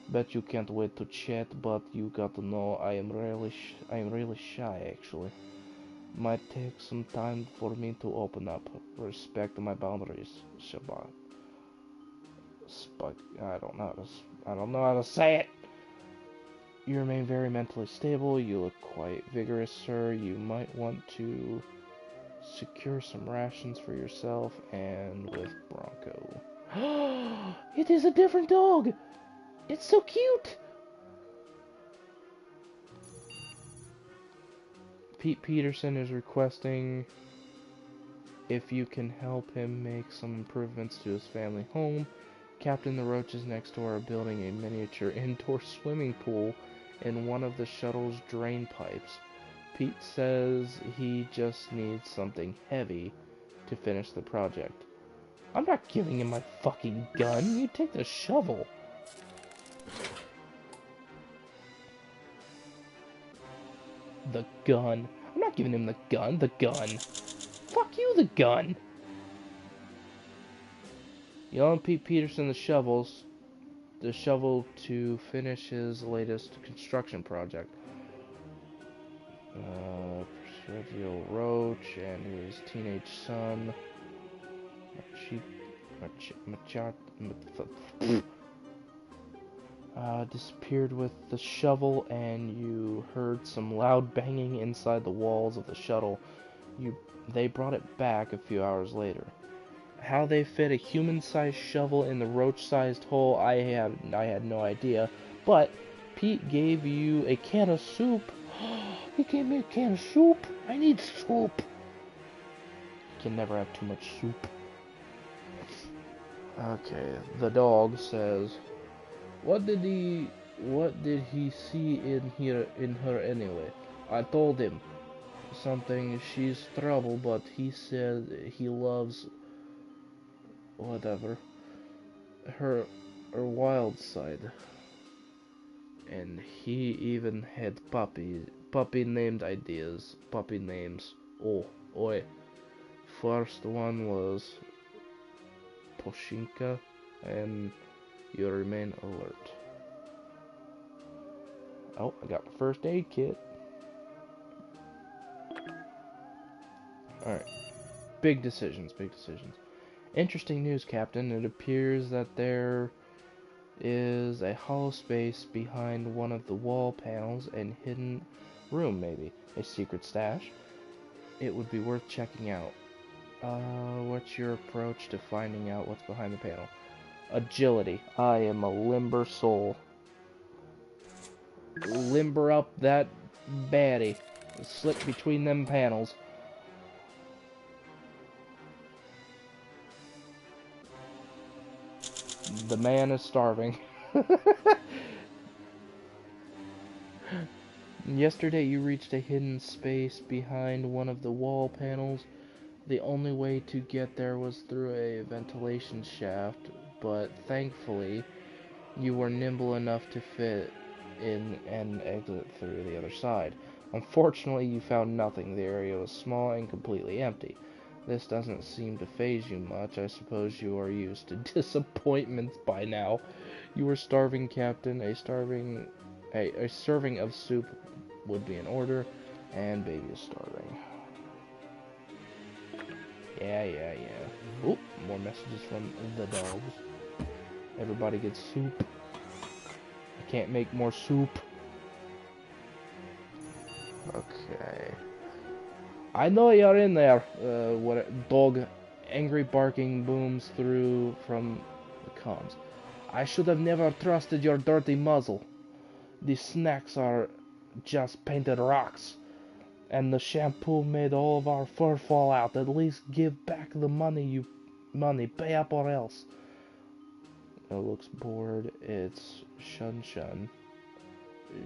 Bet you can't wait to chat, but you gotta know I am really shy, actually. Might take some time for me to open up. Respect my boundaries, Shabbat. I don't know how to say it. You remain very mentally stable. You look quite vigorous, sir. You might want to secure some rations for yourself and with Bronco. It is a different dog. It's so cute. Pete Peterson is requesting if you can help him make some improvements to his family home. Captain, the Roaches next door are building a miniature indoor swimming pool in one of the shuttle's drain pipes. Pete says he just needs something heavy to finish the project. I'm not giving him my fucking gun. You take the shovel. The gun. I'm not giving him the gun. The gun. Fuck you, the gun. You owe Pete Peterson the shovel to finish his latest construction project. Sergio Roach and his teenage son, disappeared with the shovel, and you heard some loud banging inside the walls of the shuttle. They brought it back a few hours later. How they fit a human-sized shovel in the roach-sized hole, I had no idea. But Pete gave you a can of soup. He gave me a can of soup. I need soup. You can never have too much soup. Okay, the dog says, What did he see in her anyway? I told him something. She's trouble, but he said he loves whatever her wild side, and he even had puppy named ideas. Puppy names. Oh, oi. First one was Poshinka, and you remain alert. Oh, I got my first aid kit. Alright. Big decisions. Interesting news, Captain. It appears that there is a hollow space behind one of the wall panels and hidden room, maybe. A secret stash. It would be worth checking out. What's your approach to finding out what's behind the panel? Agility. I am a limber soul. Limber up that baddie. Slip between them panels. The man is starving. Yesterday you reached a hidden space behind one of the wall panels. The only way to get there was through a ventilation shaft, but thankfully you were nimble enough to fit in and exit through the other side. Unfortunately, you found nothing. The area was small and completely empty. This doesn't seem to faze you much. I suppose you are used to disappointments by now. You were starving, Captain. A serving of soup would be in order, and baby is starving. Yeah. Oh, more messages from the dogs. Everybody gets soup. I can't make more soup. Okay. I know you're in there. What dog? Angry barking booms through from the comms. I should have never trusted your dirty muzzle. The snacks are just painted rocks, and the shampoo made all of our fur fall out. At least give back the money, pay up or else. It looks bored. It's Shun.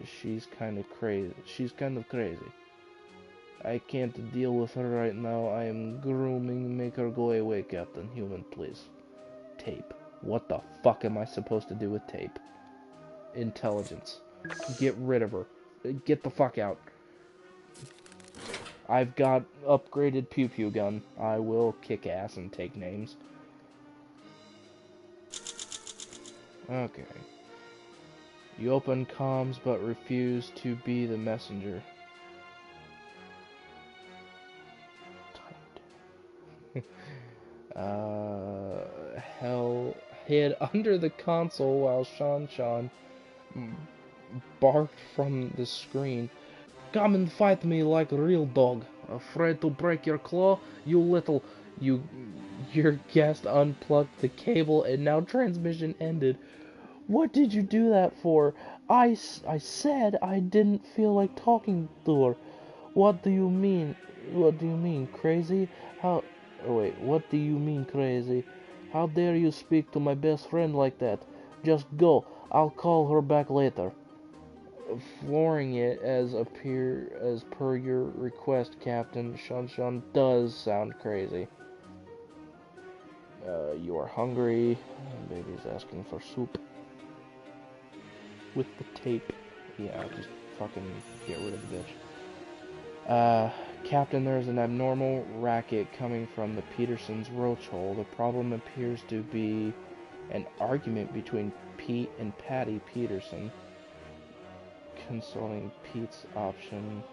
She's kind of crazy. I can't deal with her right now. I am grooming. Make her go away, Captain. Human, please. Tape. What the fuck am I supposed to do with tape? Intelligence. Get rid of her. Get the fuck out. I've got upgraded pew pew gun. I will kick ass and take names. Okay. You open comms but refuse to be the messenger. Hell hid under the console while Shan barked from the screen. Come and fight me like a real dog. Afraid to break your claw? Your guest unplugged the cable and now transmission ended. What did you do that for? I said I didn't feel like talking to her. What do you mean? Crazy? What do you mean, crazy? How dare you speak to my best friend like that? Just go. I'll call her back later. Flooring it as per your request, Captain. Shun does sound crazy. You are hungry. Baby's asking for soup. With the tape. Yeah, just fucking get rid of the bitch. Captain, there's an abnormal racket coming from the Petersons' roach hole. The problem appears to be an argument between Pete and Patty Peterson. Consulting Pete's option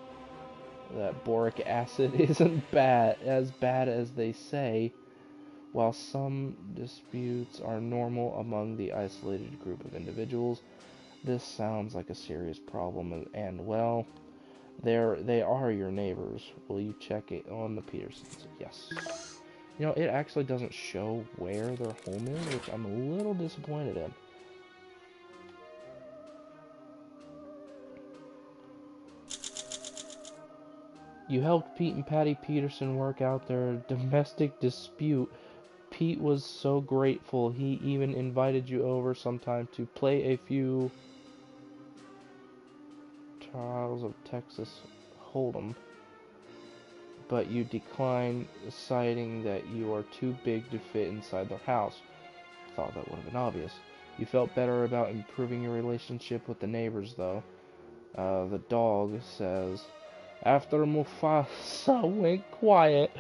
that boric acid isn't as bad as they say. While some disputes are normal among the isolated group of individuals, this sounds like a serious problem, and well, they are your neighbors. Will you check it on the Petersons? Yes. You know, it actually doesn't show where their home is, which I'm a little disappointed in. You helped Pete and Patty Peterson work out their domestic dispute. Pete was so grateful, he even invited you over sometime to play a few Trials of Texas Hold'em, but you declined, citing that you are too big to fit inside their house. Thought that would have been obvious. You felt better about improving your relationship with the neighbors, though. The dog says, after Mufasa went quiet.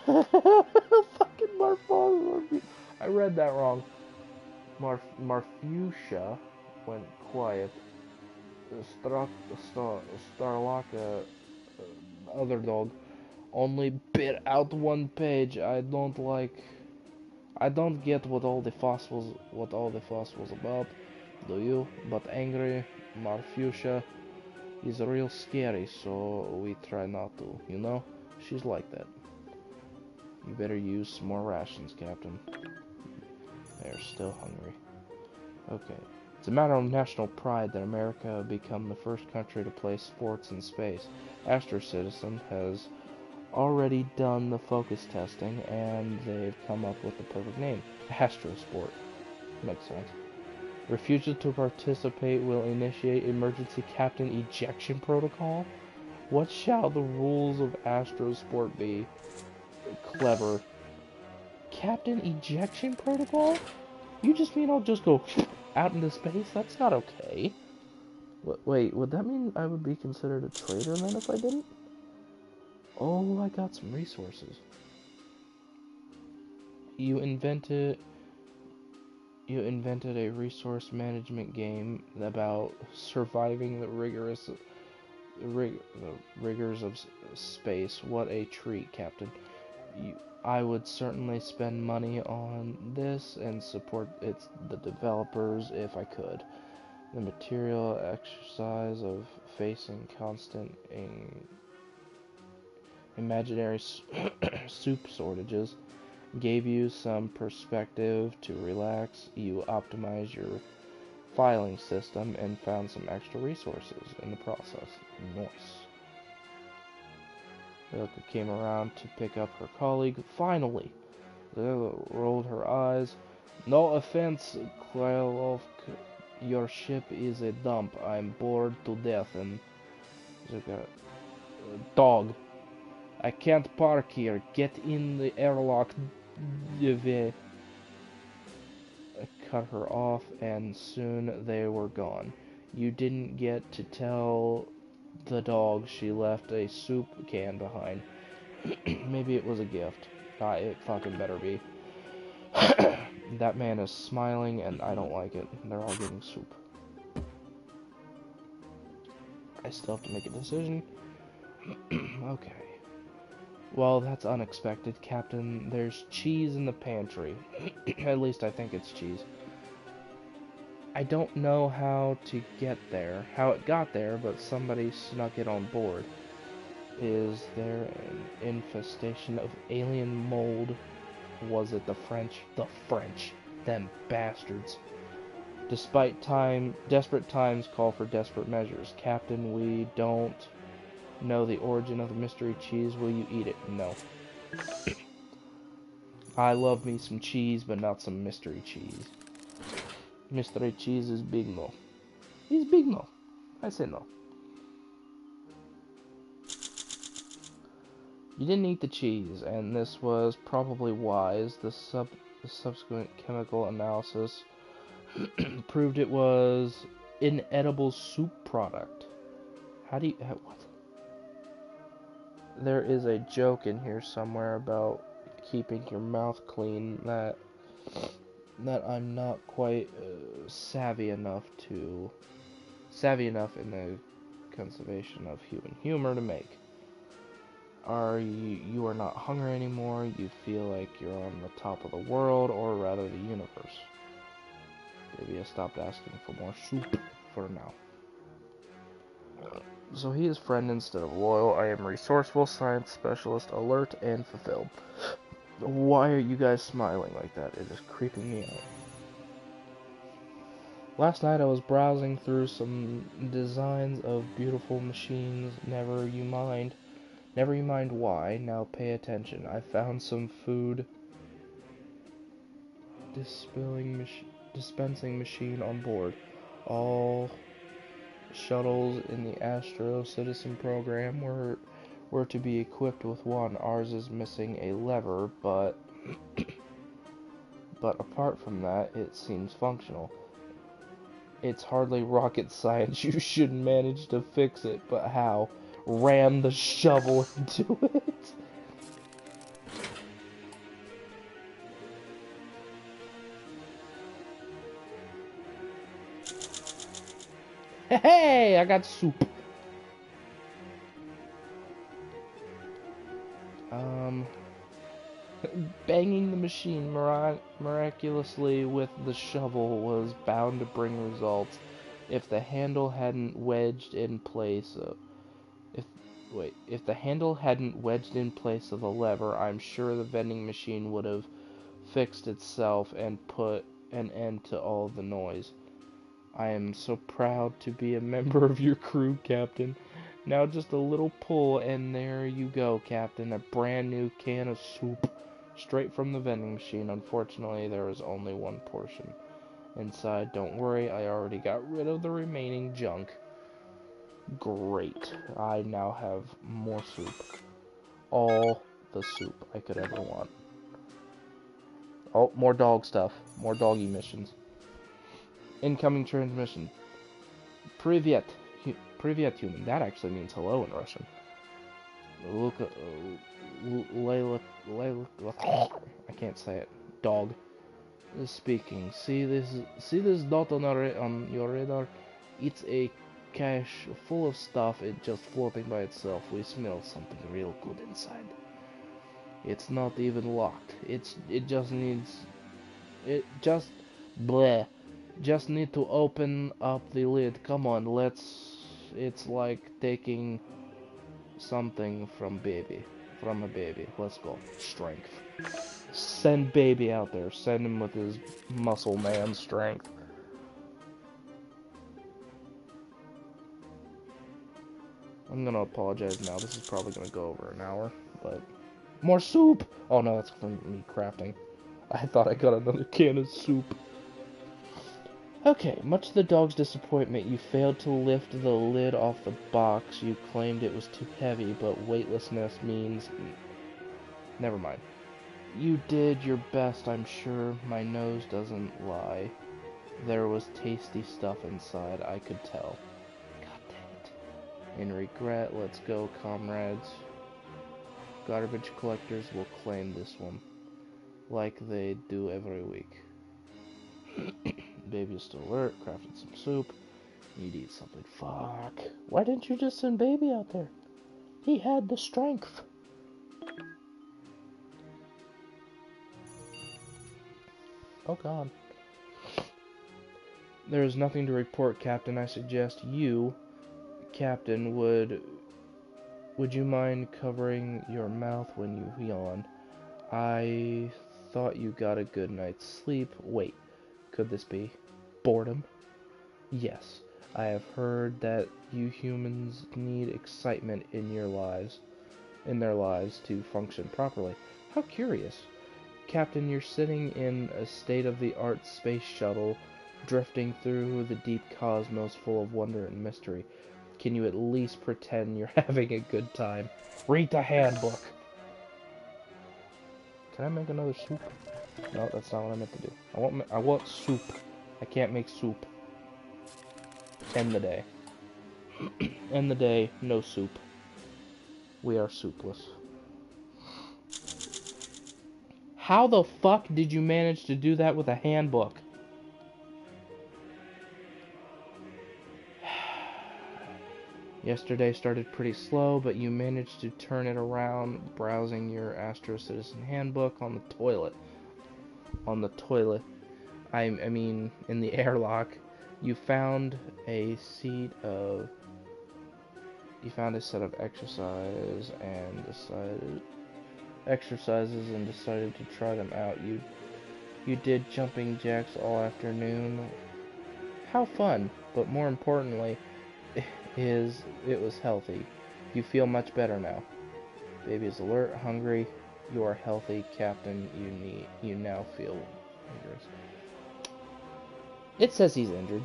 Fucking Marfa. I read that wrong. Marfusia went quiet. Starlaka, other dog, only bit out one page. I don't get what all the fuss was about. Do you? But angry Marfusia is real scary, so we try not to, you know? She's like that. You better use some more rations, Captain. They're still hungry. Okay. It's a matter of national pride that America become the first country to play sports in space. Astro Citizen has already done the focus testing, and they've come up with the perfect name. Astro Sport. Makes sense. Refusal to participate will initiate emergency captain ejection protocol? What shall the rules of Astro Sport be? Clever. Captain ejection protocol? You just mean I'll just go out into space? That's not okay. Wait, would that mean I would be considered a traitor then if I didn't? Oh, I got some resources. You invented a resource management game about surviving the rigors of space. What a treat, Captain. I would certainly spend money on this and support the developers if I could. The material exercise of facing constant imaginary soup shortages gave you some perspective to relax. You optimized your filing system and found some extra resources in the process. Nice. Ilka came around to pick up her colleague. Finally! Ilka rolled her eyes. No offense, Krylov. Your ship is a dump. I'm bored to death and... Dog. I can't park here. Get in the airlock. Cut her off, and soon they were gone. You didn't get to tell the dog she left a soup can behind. Maybe it was a gift. It fucking better be. That man is smiling, and I don't like it. They're all getting soup. I still have to make a decision. Okay. Well, that's unexpected, Captain. There's cheese in the pantry. At least I think it's cheese. I don't know how to get there, how it got there, but somebody snuck it on board. Is there an infestation of alien mold? Was it the French? The French. Them bastards. Desperate times call for desperate measures. Captain, we don't know the origin of the mystery cheese. Will you eat it? No. I love me some cheese, but not some mystery cheese. Mystery cheese is big no. He's big no. I say no. You didn't eat the cheese, and this was probably wise. The subsequent chemical analysis proved it was inedible soup product. What? There is a joke in here somewhere about keeping your mouth clean that I'm not quite savvy enough in the conservation of human humor to make. You are not hungry anymore, you feel like you're on the top of the world, or rather the universe. Maybe I stopped asking for more soup for now. So he is friend instead of loyal. I am resourceful, science specialist, alert, and fulfilled. Why are you guys smiling like that? It is creeping me out. Last night I was browsing through some designs of beautiful machines. Never you mind why. Now pay attention. I found some food dispensing machine on board. All shuttles in the Astro Citizen program were to be equipped with one. Ours is missing a lever, but apart from that, it seems functional. It's hardly rocket science. You should manage to fix it, but how? Ram the shovel into it. Hey, I got soup. Banging the machine miraculously with the shovel was bound to bring results if the handle hadn't wedged in place of, if the handle hadn't wedged in place of the lever, I'm sure the vending machine would have fixed itself and put an end to all the noise. I am so proud to be a member of your crew, Captain. Now just a little pull and there you go, Captain. A brand new can of soup. Straight from the vending machine. Unfortunately, there was only one portion inside. Don't worry, I already got rid of the remaining junk. Great. I now have more soup. All the soup I could ever want. Oh, more dog stuff. More doggy missions. Incoming transmission. Privyet. Privyet, human. That actually means hello in Russian. Look, I can't say it. Dog is speaking. See this dot on your radar? It's a cache full of stuff. It's just floating by itself. We smell something real good inside. It's not even locked. It just bleh. Just need to open up the lid. Come on, it's like taking something from a baby. Let's go. Strength. Send baby out there. Send him with his muscle man strength. I'm gonna apologize now. This is probably gonna go over an hour, but more soup. Oh no, that's from me crafting. I thought I got another can of soup. Okay, much to the dog's disappointment, you failed to lift the lid off the box. You claimed it was too heavy, but weightlessness means... Never mind. You did your best, I'm sure. My nose doesn't lie. There was tasty stuff inside, I could tell. God damn it. In regret, let's go, comrades. Garbage collectors will claim this one, like they do every week. Baby is still alert, crafted some soup. Need to eat something. Fuck. Why didn't you just send baby out there? He had the strength. Oh god. There is nothing to report, Captain. I suggest you, Captain, would you mind covering your mouth when you yawn? I thought you got a good night's sleep. Wait, could this be boredom? Yes, I have heard that you humans need excitement in their lives to function properly. How curious. Captain, you're sitting in a state-of-the-art space shuttle drifting through the deep cosmos full of wonder and mystery. Can you at least pretend you're having a good time? Read the handbook! Can I make another soup? No, that's not what I meant to do. I want soup. I can't make soup. End the day. End the day, no soup. We are soupless. How the fuck did you manage to do that with a handbook? Yesterday started pretty slow, but you managed to turn it around browsing your Astro Citizen handbook on the toilet. On the toilet. I mean, in the airlock. You found a set of exercises and decided to try them out. You did jumping jacks all afternoon. How fun, but more importantly, it was healthy. You feel much better now. Baby is alert, hungry. You are healthy, Captain. You now feel vigorous. It says he's injured.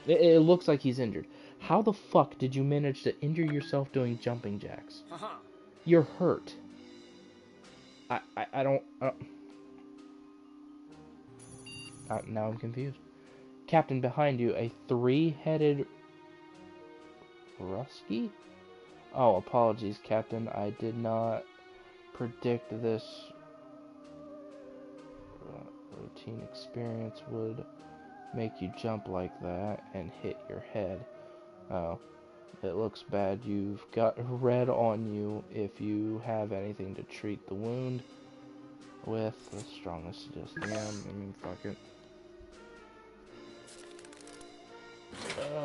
It looks like he's injured. How the fuck did you manage to injure yourself doing jumping jacks? You're hurt. I don't... now I'm confused. Captain, behind you, a three-headed... Rusky? Oh, apologies, Captain. I did not predict this routine experience would make you jump like that and hit your head. Oh, it looks bad. You've got red on you. If you have anything to treat the wound, with the strongest suggestion. Yeah, I mean, fuck it. Okay.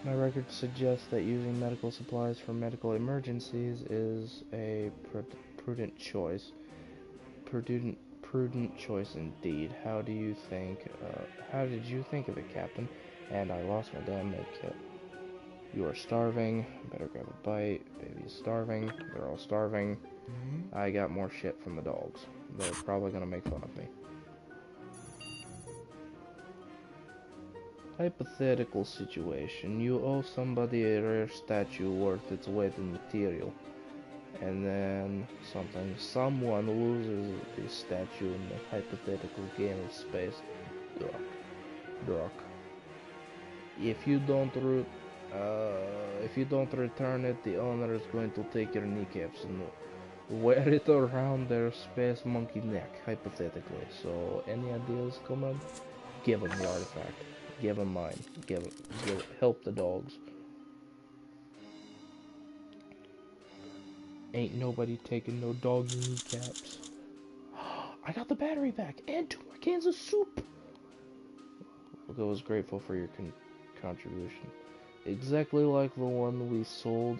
My record suggests that using medical supplies for medical emergencies is a prudent choice. Prudent choice indeed. How do you think? How did you think of it, Captain? And I lost my damn medkit. You are starving. Better grab a bite. Baby's starving. They're all starving. I got more shit from the dogs. They're probably gonna make fun of me. Hypothetical situation. You owe somebody a rare statue worth its weight in material. And then someone loses the statue in the hypothetical game of space. Druck. If you don't return it, the owner is going to take your kneecaps and wear it around their space monkey neck, hypothetically. So, any ideas, comrade? Give him the artifact. Give him mine. Help the dogs. Ain't nobody taking no doggy kneecaps. I got the battery back and 2 more cans of soup. I was grateful for your contribution. Exactly like the one we sold,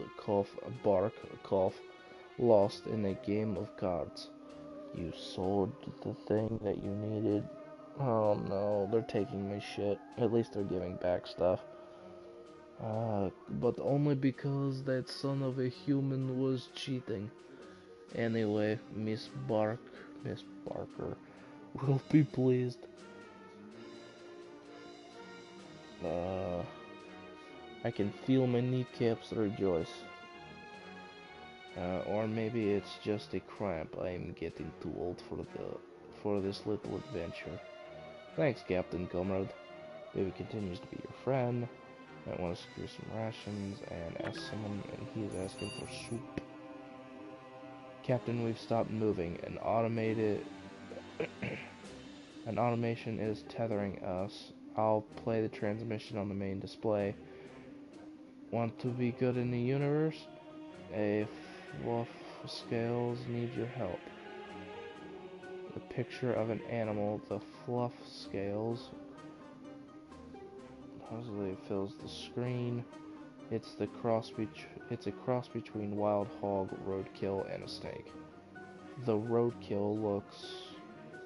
lost in a game of cards. You sold the thing that you needed. Oh no, they're taking my shit. At least they're giving back stuff. But only because that son of a human was cheating. Anyway, Miss Barker will be pleased. I can feel my kneecaps rejoice. Or maybe it's just a cramp. I'm getting too old for this little adventure. Thanks, Captain Comrade. Baby continues to be your friend. Might want to secure some rations and ask someone, and he's asking for soup. Captain, we've stopped moving. An automation is tethering us. I'll play the transmission on the main display. Want to be good in the universe? A fluff scales need your help. The picture of an animal, the fluff scales, possibly fills the screen. It's a cross between wild hog, roadkill, and a snake. The roadkill looks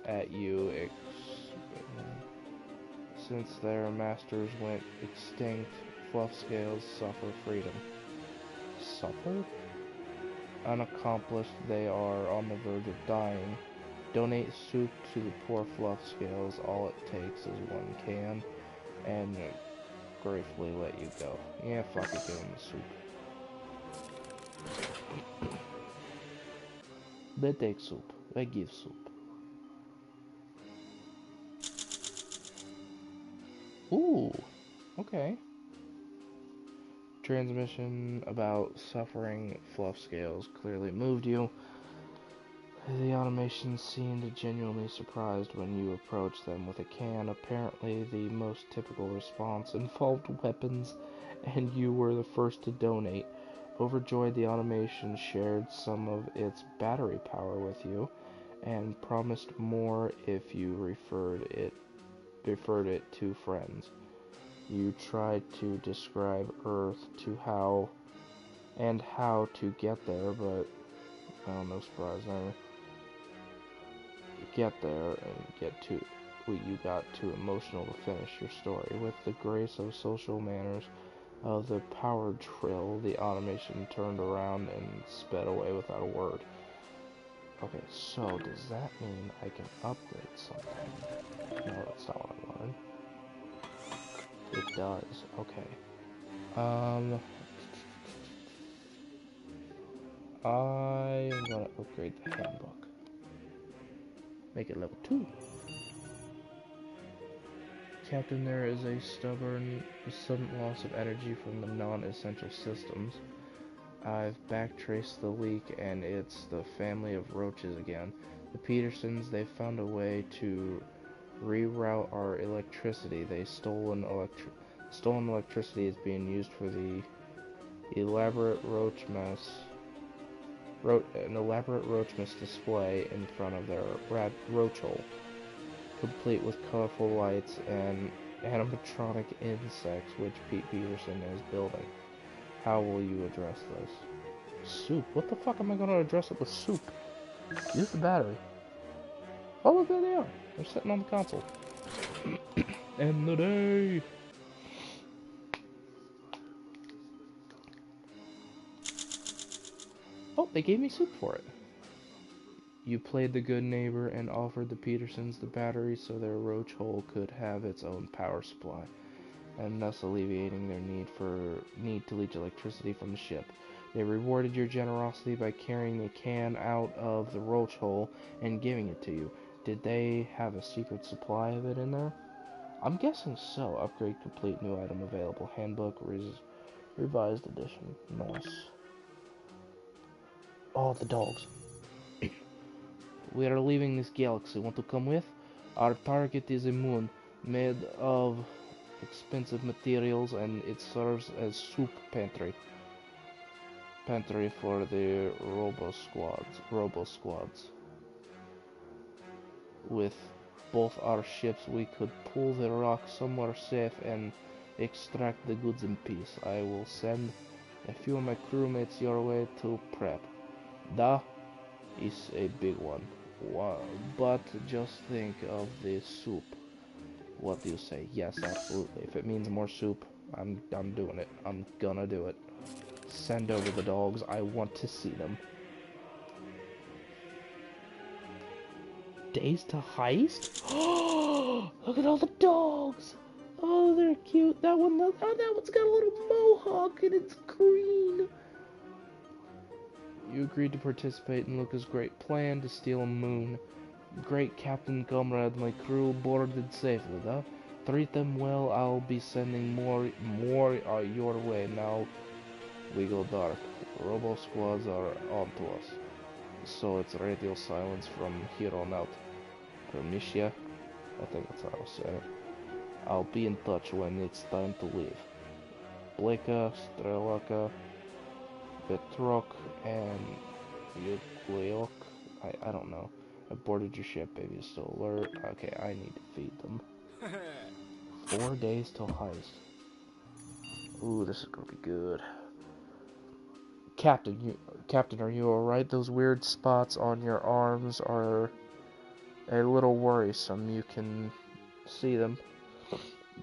at you since their masters went extinct. Fluff scales suffer freedom. Suffer? Unaccomplished, they are on the verge of dying. Donate soup to the poor fluff scales. All it takes is 1 can, and gratefully let you go. Yeah, fuck it, give them the soup. They take soup. They give soup. Ooh, okay. Transmission about suffering fluff scales clearly moved you. The automation seemed genuinely surprised when you approached them with a can. Apparently, the most typical response involved weapons, and you were the first to donate. Overjoyed, the automation shared some of its battery power with you, and promised more if you referred it to friends. You tried to describe Earth how to get there, but no surprise there. Get there and you got too emotional to finish your story. With the grace of social manners of the power drill, the automation turned around and sped away without a word. Okay, so does that mean I can upgrade something? No, that's not what I wanted. It does. Okay. I'm gonna upgrade the handbook. Make it level 2. Captain, there is a sudden loss of energy from the non-essential systems. I've backtraced the leak, and it's the family of roaches again. The Petersons, they've found a way to reroute our electricity. Stolen electricity is being used for the elaborate roach mess display in front of their roach hole, complete with colorful lights and animatronic insects which Pete Peterson is building. How will you address this? Soup? What the fuck am I gonna address it with soup? Use the battery. Oh look, there they are. They're sitting on the console. End the day! Oh, they gave me soup for it. You played the good neighbor and offered the Petersons the battery so their roach hole could have its own power supply, and thus alleviating their need to leach electricity from the ship. They rewarded your generosity by carrying a can out of the roach hole and giving it to you. Did they have a secret supply of it in there? I'm guessing so. Upgrade complete, new item available. Handbook, revised edition. Nice. Oh, the dogs. We are leaving this galaxy. Want to come with? Our target is a moon made of expensive materials, and it serves as soup pantry for the robo squads. With both our ships, we could pull the rock somewhere safe and extract the goods in peace. I will send a few of my crewmates your way to prep. Da is a big one. But just think of the soup. What do you say? Yes, absolutely. If it means more soup, I'm doing it. I'm gonna do it. Send over the dogs. I want to see them. Days to heist? Oh, look at all the dogs. Oh, they're cute. That one's got a little mohawk and it's green. You agreed to participate in Luca's great plan to steal a moon. Great Captain Comrade, my crew boarded safely, huh? Treat them well, I'll be sending more your way. Now we go dark. Robo squads are on to us. So it's radio silence from here on out. Permitia? I think that's how I'll say it. I'll be in touch when it's time to leave. Bleka, Strelaka, Vetrok, and Yukleok. I don't know. I boarded your ship, baby is still alert. Okay, I need to feed them. 4 days till heist. Ooh, this is gonna be good. Captain, are you alright? Those weird spots on your arms are a little worrisome. You can see them.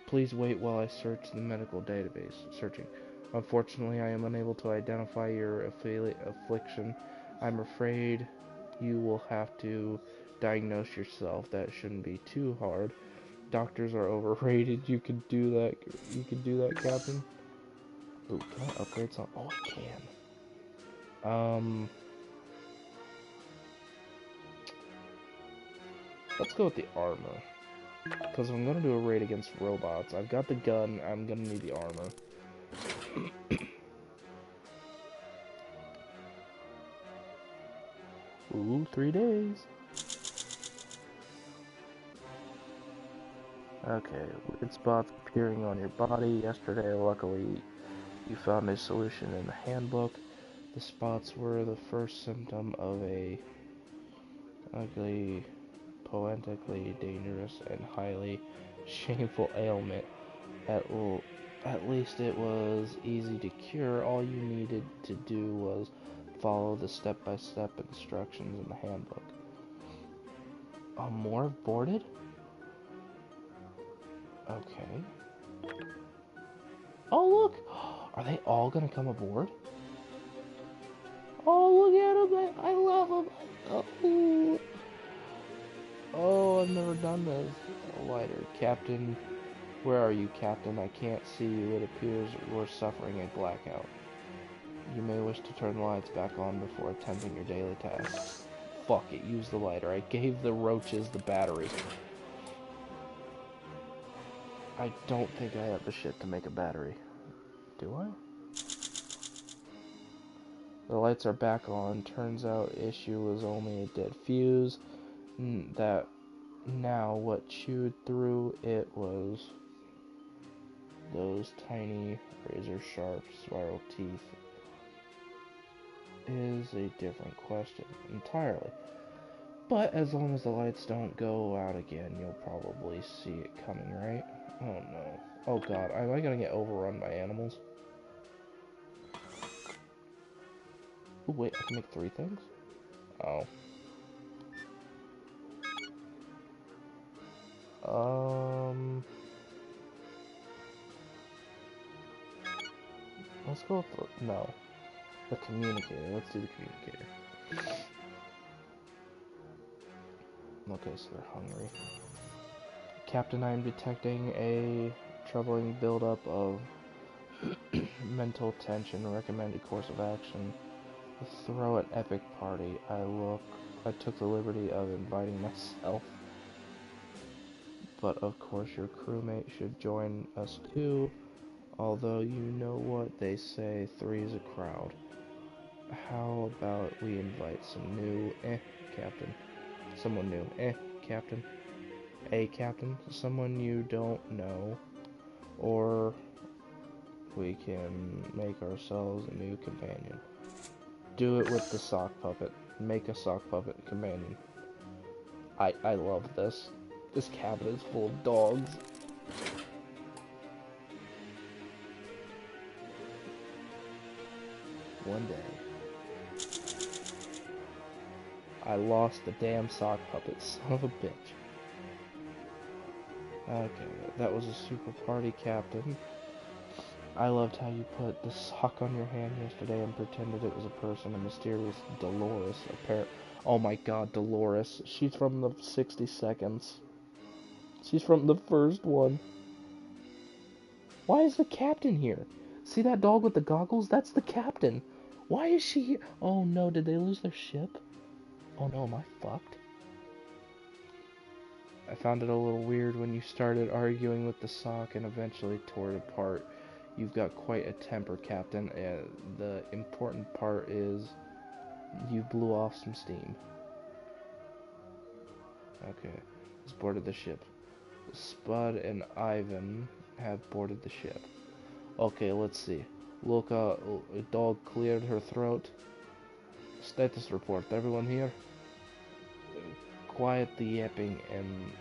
Please wait while I search the medical database. Searching. Unfortunately, I am unable to identify your affliction. I'm afraid you will have to diagnose yourself. That shouldn't be too hard. Doctors are overrated. You can do that. You can do that, Captain. Ooh, can I upgrade something? Oh, I can. Let's go with the armor. Because if I'm gonna do a raid against robots, I've got the gun. I'm gonna need the armor. Ooh, 3 days. Okay, weird spots appearing on your body. Yesterday, luckily, you found a solution in the handbook. The spots were the first symptom of a ugly, poetically dangerous, and highly shameful ailment. At least it was easy to cure. All you needed to do was follow the step-by-step instructions in the handbook. More have boarded? Okay. Oh, look! Are they all gonna come aboard? Oh, look at them! I love them! Oh. Oh, I've never done this. Lighter. Captain, where are you, Captain? I can't see you. It appears we're suffering a blackout. You may wish to turn the lights back on before attempting your daily tasks. Fuck it, use the lighter. I gave the roaches the battery. I don't think I have the shit to make a battery. Do I? The lights are back on. Turns out issue was only a dead fuse. That now what chewed through it was those tiny razor sharp spiral teeth is a different question entirely. But as long as the lights don't go out again, you'll probably see it coming, right? Oh no. Oh god, am I gonna get overrun by animals? Oh wait, I can make 3 things? Oh. Let's go with the communicator. Let's do the communicator. Okay, so they're hungry. Captain, I am detecting a troubling buildup of mental tension. Recommended course of action: throw an epic party. I took the liberty of inviting myself, but of course your crewmate should join us too. Although you know what they say, 3 is a crowd. How about we invite some new, Captain. Someone new, Captain. Captain, someone you don't know. Or we can make ourselves a new companion. Do it with the sock puppet. Make a sock puppet companion. I love this. This cabin is full of dogs. One day, I lost the damn sock puppet, son of a bitch. Okay, that was a super party, Captain. I loved how you put the sock on your hand yesterday and pretended it was a person, a mysterious Dolores, oh my god, Dolores. She's from the 60 Seconds. She's from the first one. Why is the captain here? See that dog with the goggles? That's the captain. Why is she here? Oh no, did they lose their ship? Oh no, am I fucked? I found it a little weird when you started arguing with the sock and eventually tore it apart. You've got quite a temper, Captain. The important part is you blew off some steam. Okay, let's boarded the ship. Spud and Ivan have boarded the ship. Okay, let's see. Look, a dog cleared her throat. Status report. Everyone here? Quiet the yapping and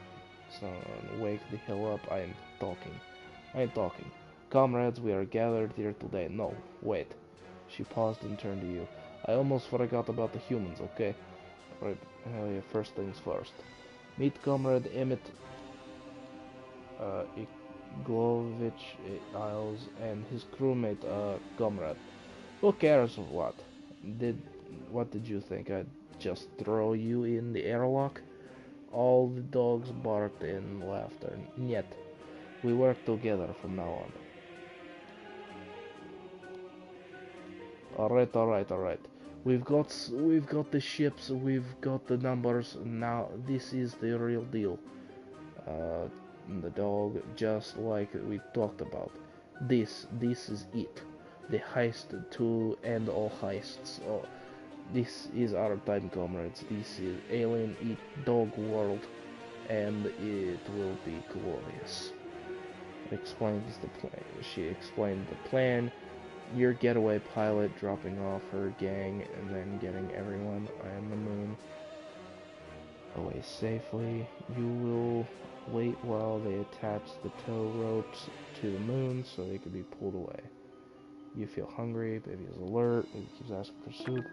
wake the hell up. I am talking. Comrades, we are gathered here today. No, wait. She paused and turned to you. I almost forgot about the humans, okay? Right, first things first. Meet Comrade Emmett Iglovich Isles and his crewmate, Comrade. Who cares what? What did you think? I'd just throw you in the airlock? All the dogs barked in laughter. Niet. We work together from now on. Alright. We've got the ships, we've got the numbers, now this is the real deal. The dog, just like we talked about. This is it. The heist to end all heists. Oh, this is our time, comrades. This is Alien Eat Dog World, and it will be glorious. She explained the plan. Your getaway pilot dropping off her gang and then getting everyone on the moon away safely. You will wait while they attach the tow ropes to the moon so they can be pulled away. You feel hungry, baby is alert, baby keeps asking for soup.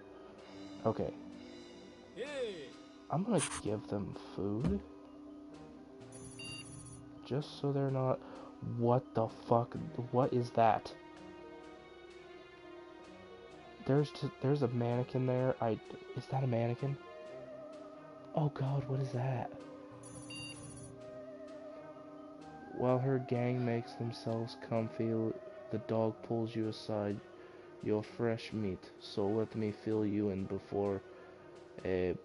Okay. I'm gonna give them food. Just so they're not... What the fuck? What is that? There's a mannequin there. Is that a mannequin? Oh god, what is that? While her gang makes themselves comfy, the dog pulls you aside. You're fresh meat, so let me fill you in before a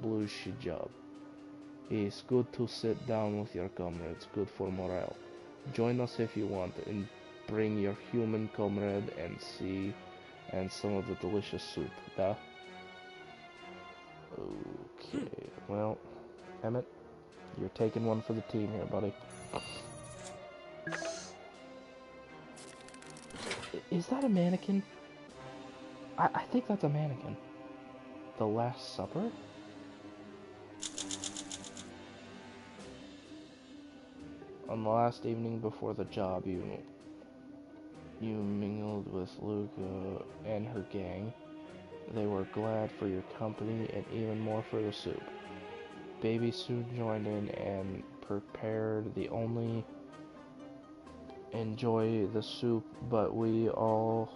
bluish job. It's good to sit down with your comrades, good for morale. Join us if you want, and bring your human comrade and some of the delicious soup. Duh. Okay, well, Emmett, you're taking one for the team here, buddy. Is that a mannequin? I think that's a mannequin. The Last Supper? On the last evening before the job, you mingled with Luca and her gang. They were glad for your company and even more for the soup. Baby soon joined in and prepared the only enjoy the soup, but we all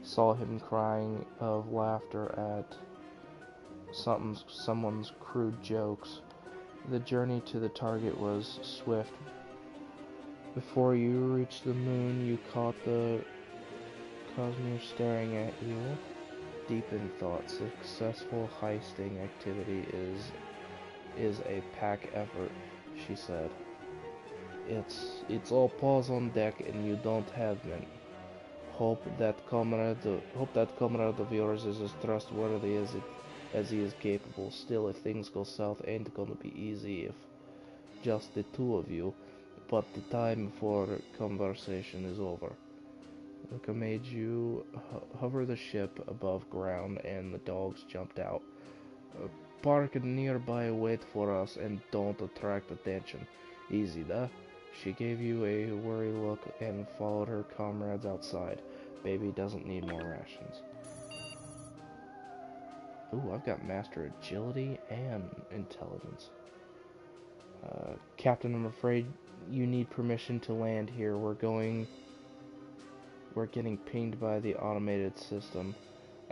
saw him crying of laughter at someone's crude jokes. The journey to the target was swift. Before you reached the moon, you caught the Cosmere staring at you. Deep in thought, successful heisting activity is a pack effort, she said. It's all paws on deck and you don't have many. Hope that comrade of yours is as trustworthy as he is capable. Still, if things go south, ain't gonna be easy if just the two of you. But the time for conversation is over. Luca made you hover the ship above ground, and the dogs jumped out. Park nearby, wait for us, and don't attract attention. Easy, duh. She gave you a worried look and followed her comrades outside. Baby doesn't need more rations. Ooh, I've got master agility and intelligence. Captain, I'm afraid you need permission to land here. We're getting pinged by the automated system,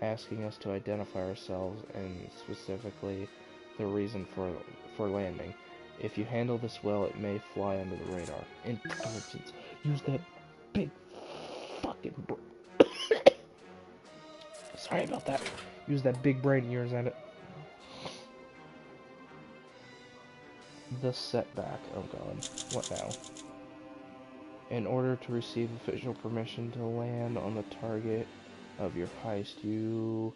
asking us to identify ourselves and specifically the reason for landing. If you handle this well, it may fly under the radar. Intelligence. Use that big fucking Sorry about that. Use that big brain of yours at it. The setback. Oh god. What now? In order to receive official permission to land on the target of your heist, you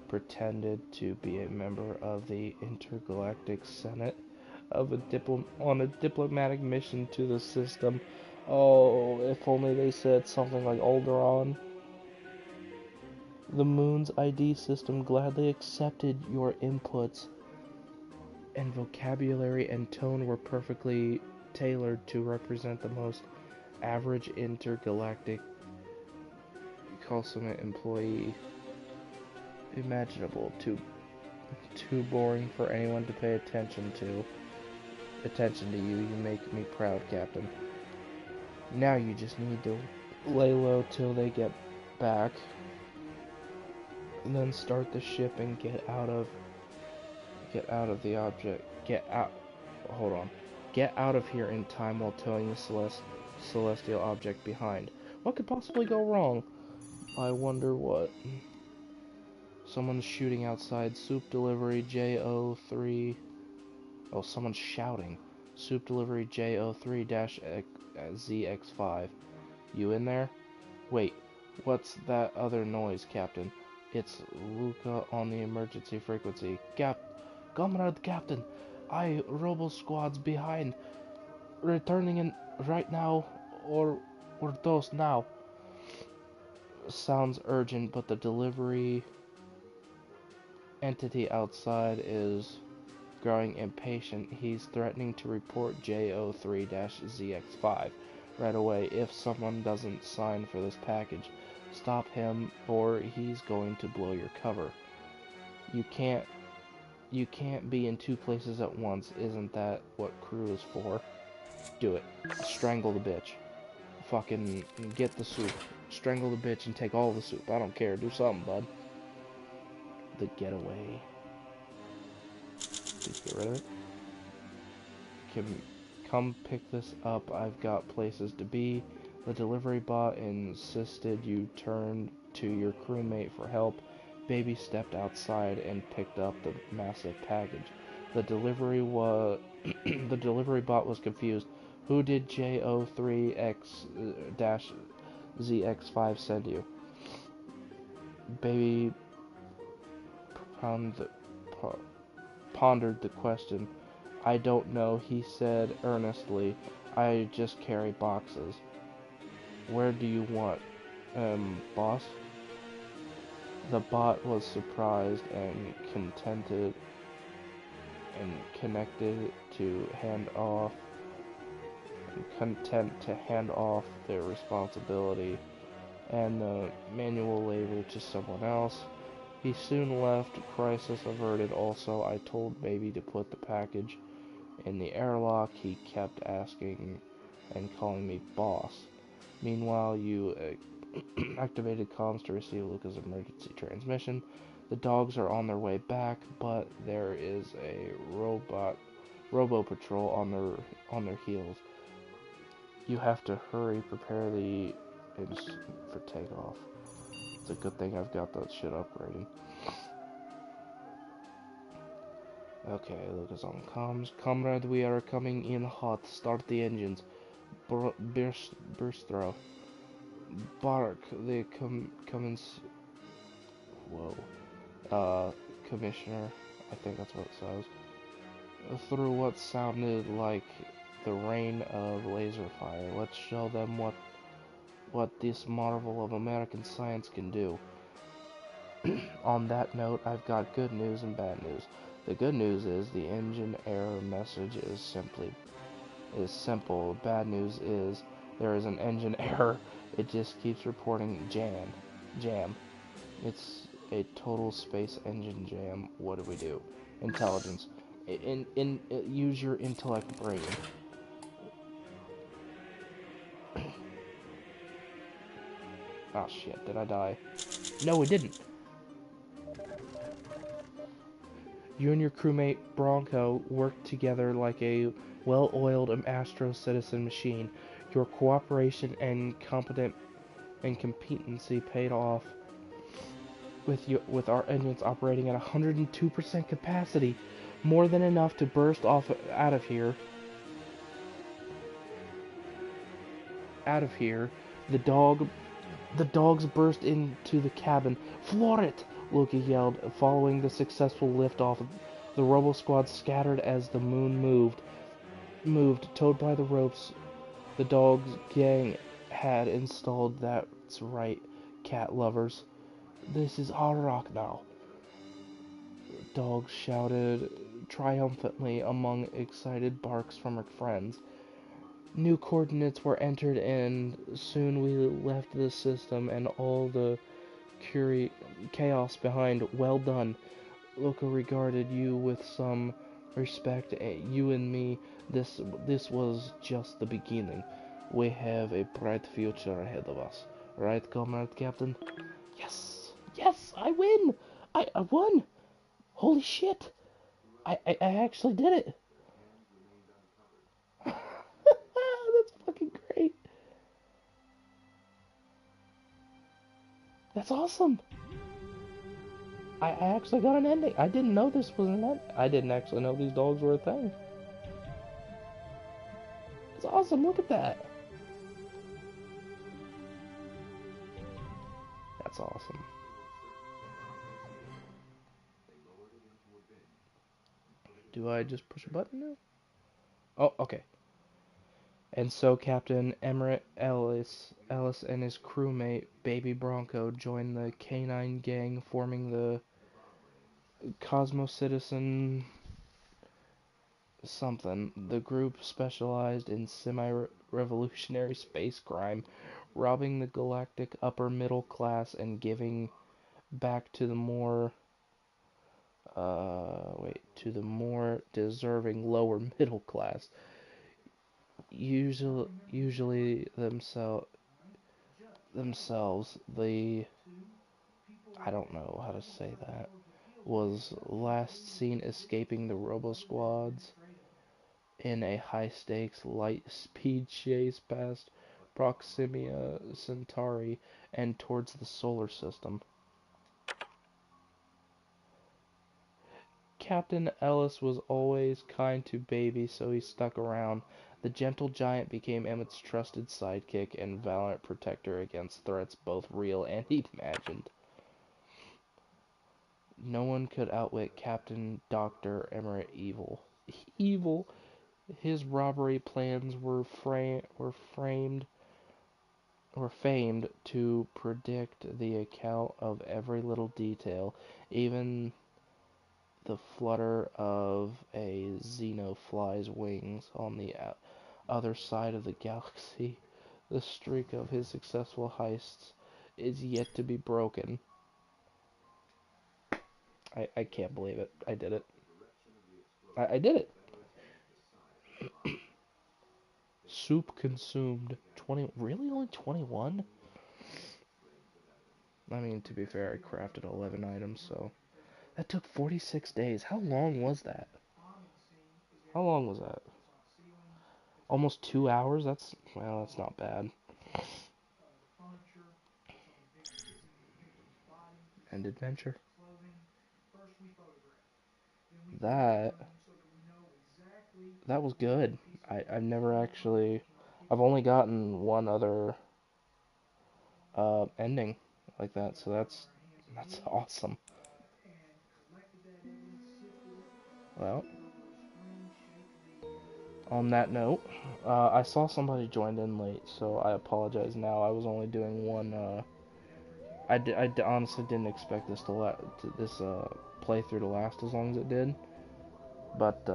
pretended to be a member of the Intergalactic Senate on a diplomatic mission to the system. Oh, if only they said something like Alderaan. The moon's ID system gladly accepted your inputs, and vocabulary and tone were perfectly tailored to represent the most average intergalactic consummate employee imaginable. Too boring for anyone to pay attention to you. You make me proud, Captain. Now you just need to lay low till they get back, and then start the ship and get out of the object. Get out of here in time while towing the celestial object behind. What could possibly go wrong? I wonder what. Someone's shooting outside. Soup delivery JO3. Oh, someone's shouting. Soup delivery JO3-ZX5. You in there? Wait, what's that other noise, Captain? It's Luca on the emergency frequency. Comrade Captain, Robo Squad's behind. Returning in right now, or toast now. Sounds urgent, but the delivery entity outside is growing impatient. He's threatening to report JO3-ZX5 right away if someone doesn't sign for this package. Stop him, or he's going to blow your cover. You can't be in two places at once. Isn't that what crew is for? Do it. Strangle the bitch. Fucking get the soup. Strangle the bitch and take all the soup. I don't care. Do something, bud. The getaway. Did you get rid of it? Come pick this up. I've got places to be. The delivery bot insisted you turn to your crewmate for help. Baby stepped outside and picked up the massive package. The delivery bot was confused. Who did JO3X-ZX5 send you? Baby pondered the question. I don't know, he said earnestly. I just carry boxes. Where do you want, boss? The bot was surprised and contented and connected to hand off, content to hand off their responsibility and the manual labor to someone else. He soon left, crisis averted. Also, I told Baby to put the package in the airlock. He kept asking and calling me boss. Meanwhile, you activated comms to receive Luca's emergency transmission. The dogs are on their way back, but there is a robo patrol on their heels. You have to hurry, prepare the for takeoff. It's a good thing I've got that shit upgraded. Okay, Luca's on comms. Comrade, we are coming in hot. Start the engines. Burst throw. Bark the commissioner, I think that's what it says, through what sounded like the rain of laser fire. Let's show them what this marvel of American science can do. On that note, I've got good news and bad news. The good news is the engine error message is simple. Bad news is there is an engine error. It just keeps reporting jam. It's a total space engine jam. What do we do? Intelligence. Use your intellect brain. Oh shit, did I die? No, it didn't. You and your crewmate Bronco worked together like a well-oiled Astro Citizen machine. Your cooperation and competency paid off with our engines operating at 102% capacity, more than enough to burst off out of here. The dogs burst into the cabin. Floor it! Loki yelled, following the successful liftoff. The Robo Squad scattered as the moon moved, towed by the ropes the dog's gang had installed. That's right, cat lovers. This is our rock now. Dogs shouted triumphantly among excited barks from her friends. New coordinates were entered and soon we left the system and all the chaos behind. Well done. Loka regarded you with some respect. You and me, this was just the beginning. We have a bright future ahead of us. Right, comrade captain? Yes! Yes! I win! I won! Holy shit! I actually did it! That's fucking great! That's awesome! I actually got an ending. I didn't know this was an end. I didn't actually know these dogs were a thing. It's awesome, look at that! That's awesome. Do I just push a button now? Oh, okay. And so Captain Emmerich Ellis and his crewmate, Baby Bronco, joined the canine gang, forming the Cosmo Citizen something. The group specialized in semi-revolutionary space crime, robbing the galactic upper middle class and giving back to the more deserving lower middle class. Usually themselves, the, I don't know how to say that, was last seen escaping the Robo Squads in a high-stakes, light-speed chase past Proxima Centauri and towards the solar system. Captain Ellis was always kind to Baby, so he stuck around. The gentle giant became Emmett's trusted sidekick and valiant protector against threats both real and imagined. No one could outwit Captain Dr. Emmett Evil. Evil. His robbery plans were famed to predict the account of every little detail, even the flutter of a xenofly's wings on the other side of the galaxy. The streak of his successful heists is yet to be broken. I can't believe it. I did it. I did it. Soup consumed. 20. Really? Only 21? I mean, to be fair, I crafted 11 items, so. That took 46 days. How long was that? How long was that? Almost 2 hours? Well, that's not bad. End adventure. That that was good. I've never actually. I've only gotten one other ending like that, so that's awesome. Well, on that note, I saw somebody joined in late, so I apologize now. I was only doing one. Honestly didn't expect this playthrough to last as long as it did, but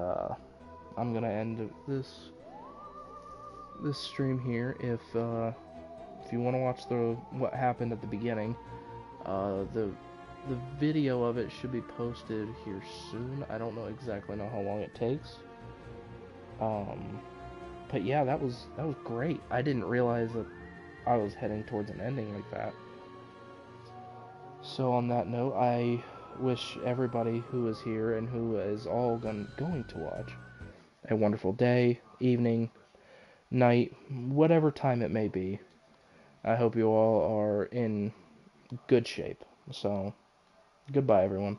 I'm gonna end this stream here. If you want to watch what happened at the beginning, the video of it should be posted here soon. I don't know how long it takes. But yeah, that was great. I didn't realize that I was heading towards an ending like that. So on that note, I wish everybody who is here and who is all going to watch a wonderful day, evening, night, whatever time it may be. I hope you all are in good shape. So, goodbye everyone.